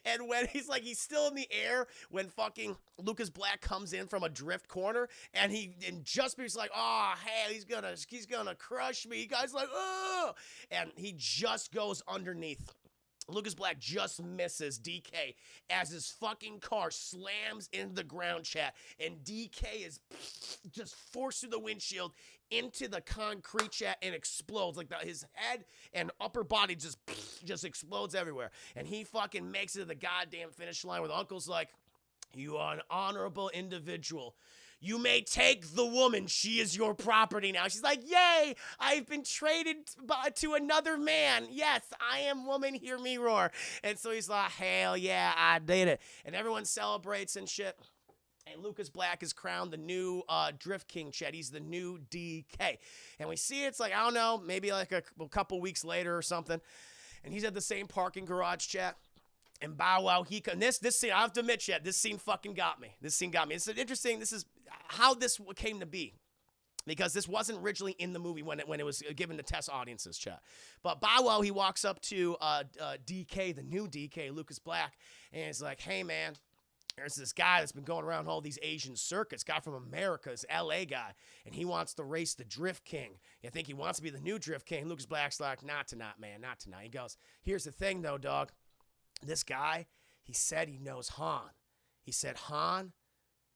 And when he's still in the air when fucking Lucas Black comes in from a drift corner and just he's like, oh, hey, he's gonna crush me. You guys like, oh, and he just goes underneath Lucas Black just misses DK as his fucking car slams into the ground, chat, and DK is just forced through the windshield into the concrete, chat, and explodes. Like his head and upper body just explodes everywhere. And he fucking makes it to the goddamn finish line where the uncle's like, you are an honorable individual. You may take the woman. She is your property now. She's like, yay, I've been traded to another man. Yes, I am woman, hear me roar. And so he's like, hell yeah, I did it. And everyone celebrates and shit. And Lucas Black is crowned the new Drift King, chat. He's the new DK. And we see it's like, I don't know, maybe like a couple weeks later or something. And he's at the same parking garage, chat. And Bow Wow, this scene, I have to admit, chat, this scene fucking got me. This scene got me. It's interesting. This is how this came to be, because this wasn't originally in the movie when it was given to test audiences, chat. But Bow Wow, he walks up to DK, the new DK, Lucas Black, and he's like, hey, man, there's this guy that's been going around all these Asian circuits, guy from America, this LA guy, and he wants to race the Drift King. You think he wants to be the new Drift King? Lucas Black's like, not tonight, man, not tonight. He goes, here's the thing, though, dog. This guy, he said he knows Han. He said, Han,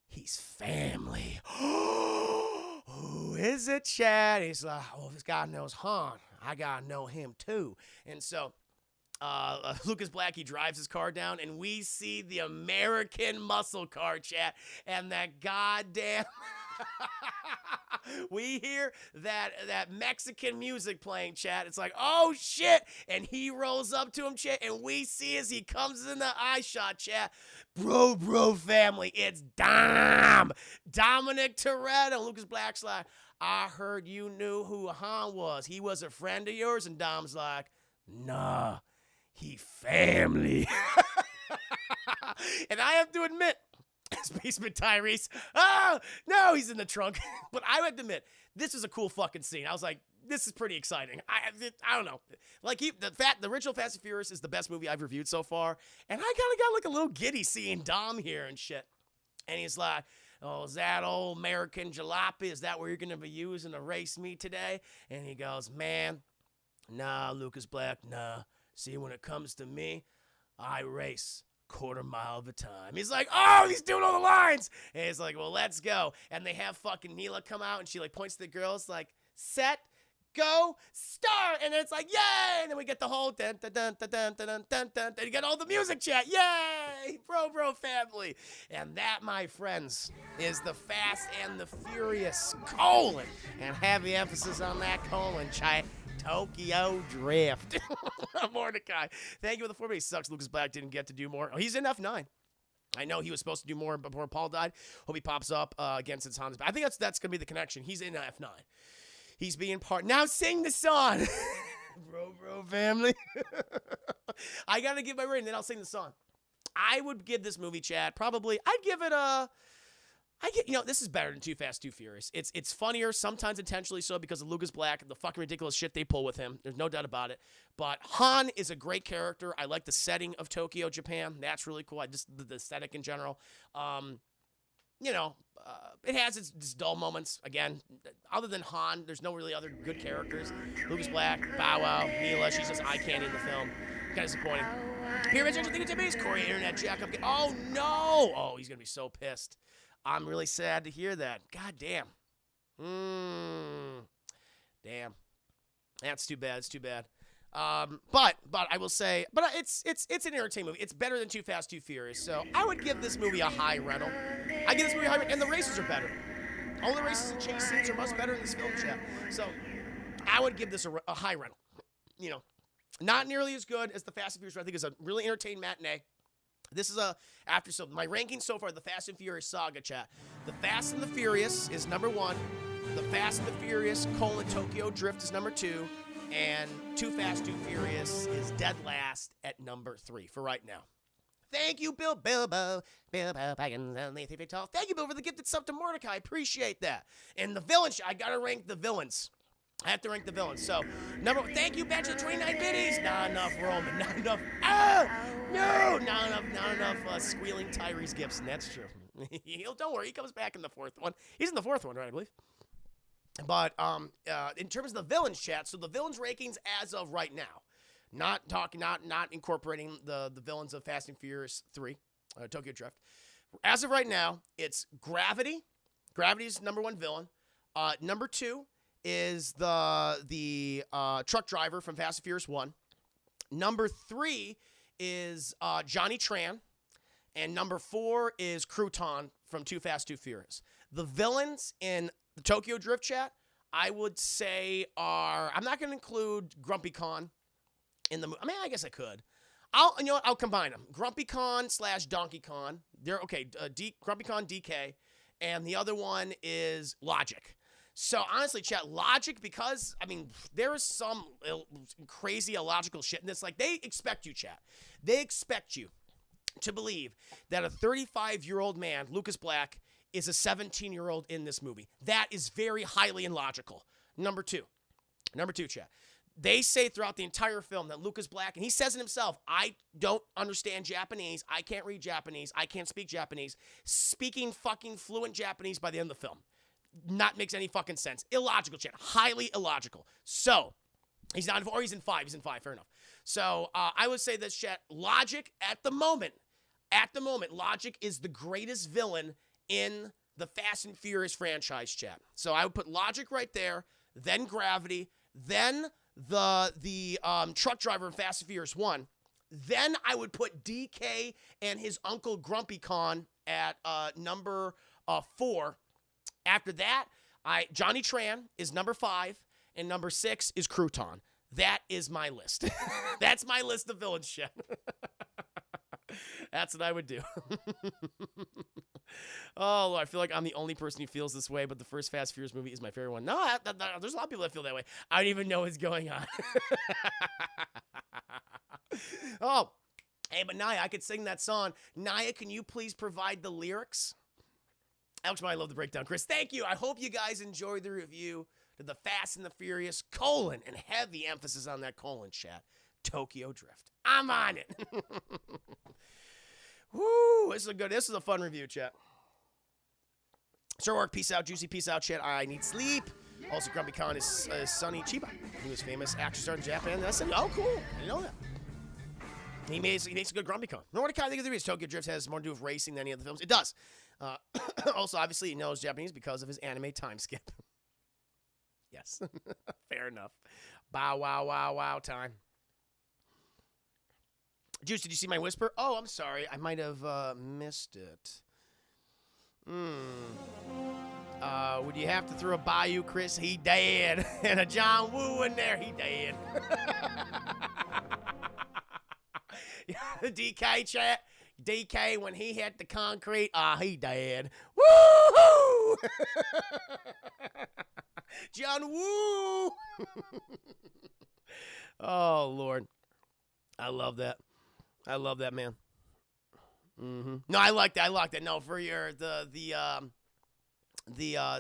he's family. Who is it, Chad? He's like, oh, this guy knows Han. I gotta know him too. And so Lucas Black, he drives his car down, and we see the American muscle car, chat, and that goddamn... we hear that Mexican music playing, chat. It's like, oh shit, and he rolls up to him, chat, and we see as he comes in the eye shot, chat, bro family, it's Dominic Toretto. Lucas Black's like, I heard you knew who Han was. He was a friend of yours. And Dom's like, nah, he family. And I have to admit, Spaceman Tyrese, oh, no, he's in the trunk. But I have to admit, this is a cool fucking scene. I was like, this is pretty exciting. I don't know. Like, the original Fast and Furious is the best movie I've reviewed so far. And I kind of got like a little giddy seeing Dom here and shit. And he's like, oh, is that old American jalopy? Is that where you're going to be using to race me today? And he goes, man, nah, Lucas Black, nah. See, when it comes to me, I race quarter mile of a time. He's like, oh, he's doing all the lines. And he's like, well, let's go. And they have fucking Neela come out, and she like points to the girls like, set, go, start. And then it's like, yay. And then we get the whole dun dun dun dun dun dun dun dun. And you get all the music, chat. Yay, bro family. And that, my friends, is the Fast and the Furious : and heavy emphasis on that : chat. Tokyo Drift. Mordecai, thank you for the 4 minutes. Sucks Lucas Black didn't get to do more. Oh, he's in F9. I know he was supposed to do more before Paul died. Hope he pops up again since Han's back. I think that's going to be the connection. He's in F9. He's being part. Now sing the song. bro family. I got to give my rating, then I'll sing the song. I would give this movie, Chad, probably, I'd give it a... this is better than Too Fast, Too Furious. It's funnier, sometimes intentionally so, because of Lucas Black and the fucking ridiculous shit they pull with him. There's no doubt about it. But Han is a great character. I like the setting of Tokyo, Japan. That's really cool. The aesthetic in general. It has its dull moments. Again, other than Han, there's no really other good characters. Lucas Black, Bow Wow, Neela, she's just eye candy in the film. Kind of disappointing. Here, Mitch, I think it's amazing. Corey, internet jack up. Oh, no. Oh, he's going to be so pissed. I'm really sad to hear that. God damn. Damn. That's too bad. It's too bad. But I will say, it's an entertaining movie. It's better than Too Fast, Too Furious. So I would give this movie a high rental. I give this movie a high rental, and the races are better. All the races and chase scenes are much better in this film, chat. So I would give this a high rental. Not nearly as good as the Fast and Furious. I think it's a really entertaining matinee. This is my ranking so far, the Fast and Furious saga, chat. The Fast and the Furious is number 1. The Fast and the Furious : Tokyo Drift is number 2. And Too Fast, Too Furious is dead last at number 3 for right now. Thank you, Bilbo. Thank you, Bill, for the gifted sub to Mordecai. Appreciate that. And the villains, I gotta rank the villains. I have to rank the villains. So, thank you, Bachelor 29 biddies. Not enough Roman. Not enough. Oh, no. Not enough squealing Tyrese Gibson. That's true. Don't worry. He comes back in the 4th one. He's in the 4th one, right, I believe. But in terms of the villains, chat, so the villains rankings as of right now. Not incorporating the villains of Fast and Furious 3, Tokyo Drift. As of right now, it's Gravity. Gravity's #1 villain. Number 2 is the truck driver from Fast and Furious 1. Number 3 is Johnny Tran. And number 4 is Crouton from Too Fast, Too Furious. The villains in the Tokyo Drift chat, I would say are, I'm not going to include Grumpy Khan in the movie. I mean, I guess I could. I'll combine them. Grumpy Khan / Donkey Khan. They're okay. Grumpy Khan, DK, and the other one is Logic. So honestly, chat, Logic, because I mean, there is some crazy illogical shit in this. Like, they expect you, chat. They expect you to believe that a 35-year-old man, Lucas Black, is a 17-year-old in this movie. That is very highly illogical. Number two, chat. They say throughout the entire film that Lucas Black, and he says it himself, I don't understand Japanese. I can't read Japanese. I can't speak Japanese. Speaking fucking fluent Japanese by the end of the film. Not makes any fucking sense. Illogical, chat. Highly illogical. So, he's not in 4, he's in 5. He's in 5, fair enough. So, I would say this, chat. Logic, at the moment, Logic is the greatest villain in the Fast and Furious franchise, chat. So, I would put Logic right there, then Gravity, then the truck driver in Fast and Furious 1. Then I would put DK and his uncle Grumpy Khan at number 4. After that, Johnny Tran is number 5, and number 6 is Crouton. That is my list. That's my list of villains, chat. That's what I would do. Oh, Lord, I feel like I'm the only person who feels this way, but the first Fast Furious movie is my favorite one. No, there's a lot of people that feel that way. I don't even know what's going on. Oh, hey, but Naya, I could sing that song. Naya, can you please provide the lyrics? Alex, I love the breakdown. Chris, thank you. I hope you guys enjoyed the review to the Fast and the Furious, and heavy emphasis on that chat, Tokyo Drift. I'm on it. Woo, this is a fun review, chat. Sir Orc, peace out. Juicy, peace out, chat. I need sleep. Also, Grumpy Khan is Sonny Chiba. He was famous action star in Japan. And I said, oh, cool. I didn't know that. He makes a good Grumpy Khan. What I kind of think of the reviews. Tokyo Drift has more to do with racing than any other films. It does. Also, obviously, he knows Japanese because of his anime time skip. Yes. Fair enough. Bow, wow, wow, wow time. Juice, did you see my whisper? Oh, I'm sorry. I might have missed it. Would you have to throw a Bayou, Chris? He dead. And a John Woo in there. He dead. DK chat. DK, when he hit the concrete, he dead. Woo-hoo! John Woo! Oh, Lord. I love that. I love that, man. No, I like that. I like that. No, for your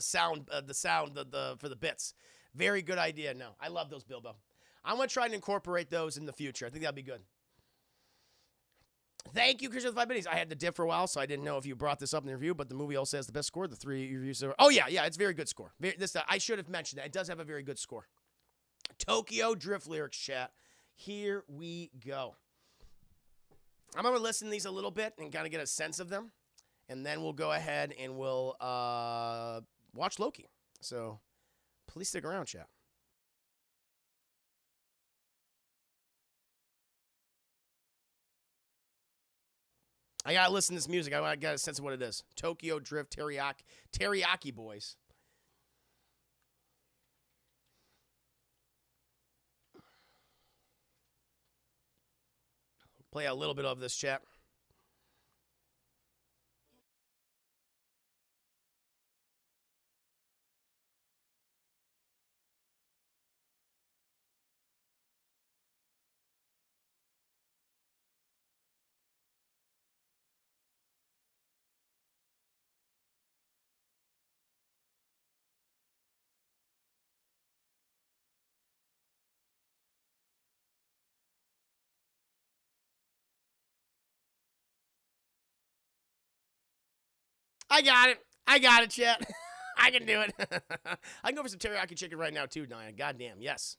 sound for the bits. Very good idea. No, I love those, Bilbo. I'm gonna try and incorporate those in the future. I think that'd be good. Thank you, Chris, for the 5 minutes. I had to dip for a while, so I didn't know if you brought this up in the review, but the movie also has the best score. The 3 reviews are... Oh, yeah, it's a very good score. I should have mentioned that. It does have a very good score. Tokyo Drift lyrics, chat. Here we go. I'm going to listen to these a little bit and kind of get a sense of them, and then we'll go ahead and we'll watch Loki. So please stick around, chat. I gotta listen to this music. I got a sense of what it is. Tokyo Drift Teriyaki Boys. Play a little bit of this, chat. I got it, chat. I can do it. I can go for some teriyaki chicken right now, too, Nyan. Goddamn, yes.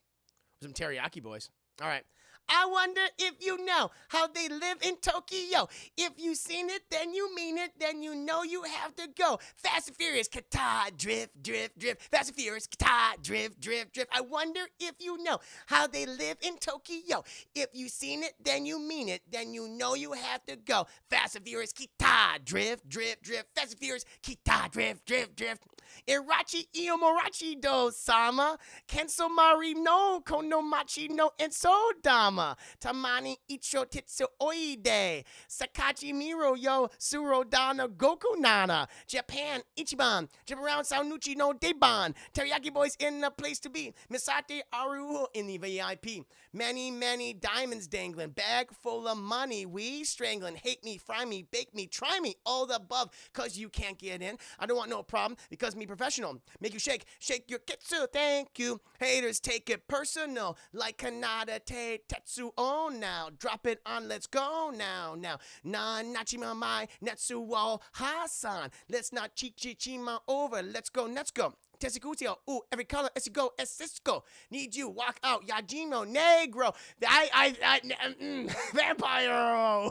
Some teriyaki boys. All right. I wonder if you know how they live in Tokyo. If you seen it, then you mean it. Then you know you have to go. Fast and Furious, kata, drift, drift, drift. Fast and Furious, kata, drift, drift, drift. I wonder if you know how they live in Tokyo. If you seen it, then you mean it. Then you know you have to go. Fast and Furious, kita, drift, drift, drift. Fast and Furious, kita, drift, drift, drift. Irachi iomorachi do sama. Kenso mari no konomachi no ensodama. Tamani icho titsu oide. Sakachi miro yo surodana goku nana. Japan ichiban. Jump around saunuchi no deban. Teriyaki boys in the place to be. Misate aru in the VIP. Many, many diamonds dangling. Bag full of money. We strangling. Hate me, fry me, bake me, try me. All the above. Cause you can't get in. I don't want no problem. Because me professional. Make you shake. Shake your kitsu. Thank you. Haters take it personal. Like Kanada te tetsu on now. Drop it on. Let's go now. Now. Na nachima mai netsu wo hasan. Let's not chichima over. Let's go. Let's go. Tesicutio, ooh, every color, as you go, as Cisco. Need you, walk out, Yajimo, Negro, Vampire,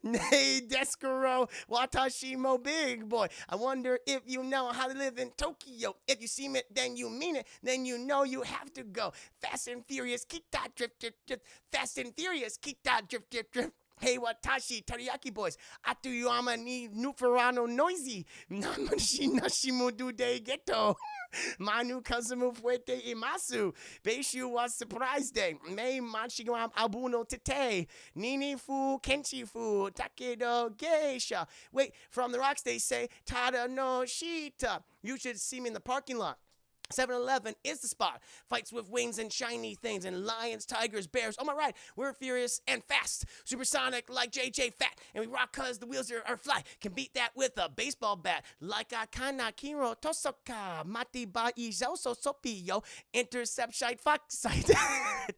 Nay, Descaro, Watashimo, big boy. I wonder if you know how to live in Tokyo. If you see it, then you mean it. Then you know you have to go. Fast and Furious, kita, drift, drift, drift. Fast and Furious, kita, drift, drift, drift. Hey, Watashi, Teriyaki boys. Atuyama ni Nuferano noisy. Namashi Nashimu du de ghetto. Manu Kazumu Fuete Imasu. Beishu was surprise day. Mei Machigram Abuno Tete. Nini Fu Kenchi Fu. Takedo Geisha. Wait, from the rocks they say Tada no Shita. You should see me in the parking lot. 7-Eleven is the spot. Fights with wings and shiny things and lions, tigers, bears. Oh my right, we're furious and fast. Supersonic like JJ Fat. And we rock cause the wheels are fly. Can beat that with a baseball bat. Like a kana kiro tosoka. Mati ba izao so sopiyo. Intercept shite fuck site.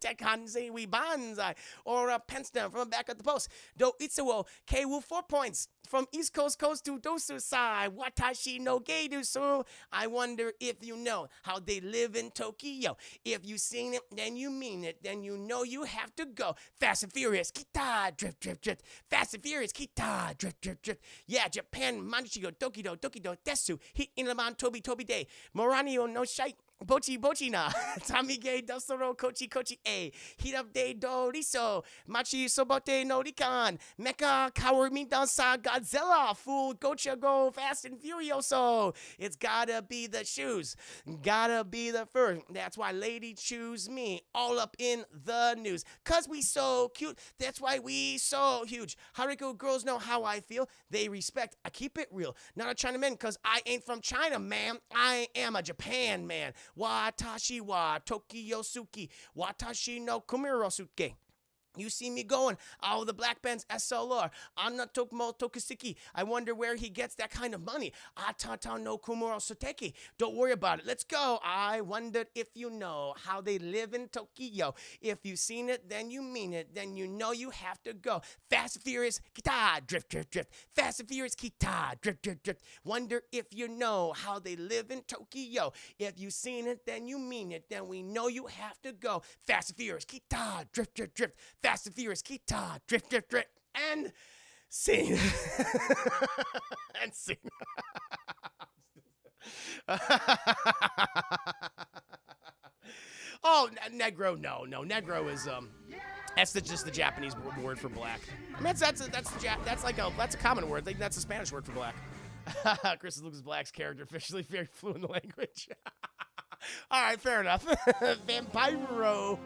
Tekhanze we banzai. Or a pen stem from the back of the post. Do itsuo. K-Wu 4 points. From East Coast to Dosu side. Watashi no geidu so. I wonder if you know how they live in Tokyo. If you seen it, then you mean it. Then you know you have to go. Fast and Furious, kita, drift, drift, drift. Fast and Furious, kita, drift, drift, drift. Yeah, Japan, Manchigo, Dokido, Dokido, Desu, Hit Inaman, Toby, Toby Day, Moranio, no shite. Bochi Bochi na Tamige Dosoro Kochi Kochi A Heat up de Doriso Machi Sobote no Rikan Mecha Kawarmi Dansa Godzilla Fool Gocha Go Fast and Furioso. It's gotta be the shoes. Gotta be the first. That's why lady choose me. All up in the news. Cause we so cute. That's why we so huge. Hariku girls know how I feel. They respect. I keep it real. Not a Chinaman cause I ain't from China, man. I am a Japan man. Watashi wa Tokyo Suki. Watashi no Kumirosuke. You see me going, oh, the Black Benz SLR. Anna Tokmo Tokisiki. I wonder where he gets that kind of money. Atata no Kumuro Soteki. Don't worry about it. Let's go. I wondered if you know how they live in Tokyo. If you've seen it, then you mean it. Then you know you have to go. Fast and Furious, kita, drift, drift, drift. Fast and Furious, kita, drift, drift, drift. Wonder if you know how they live in Tokyo. If you've seen it, then you mean it. Then we know you have to go. Fast and Furious, kita, drift, drift, drift. Fast and Furious, kita, drift, drift, drift, and scene. And scene. Oh, Negro, no. Negro is, that's just the Japanese word for black. I mean, that's a common word. That's a Spanish word for black. Chris Lucas Black's character officially very fluent in the language. All right, fair enough. Vampiro.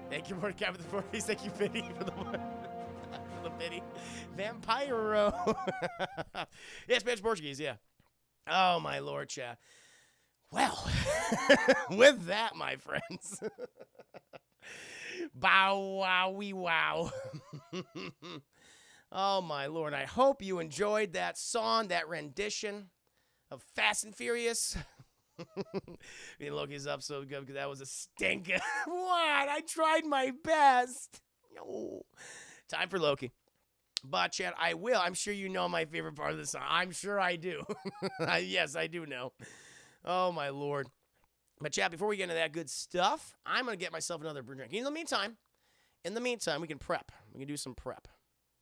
Thank you, Mordecai, for the 4 piece. Thank you, Biddy, for the Biddy. Vampiro. Yeah, Spanish Portuguese, yeah. Oh, my Lord, chat. Well, with that, my friends. Bow, wowie, wow. Oh, my Lord. I hope you enjoyed that song, that rendition of Fast and Furious. Loki's up so good because that was a stinker. What? I tried my best. No. Time for Loki. But, Chad, I will. I'm sure you know my favorite part of the song. I'm sure I do. Yes, I do know. Oh, my Lord. But chat, before we get into that good stuff, I'm gonna get myself another brew drink. In the meantime, we can prep. We can do some prep.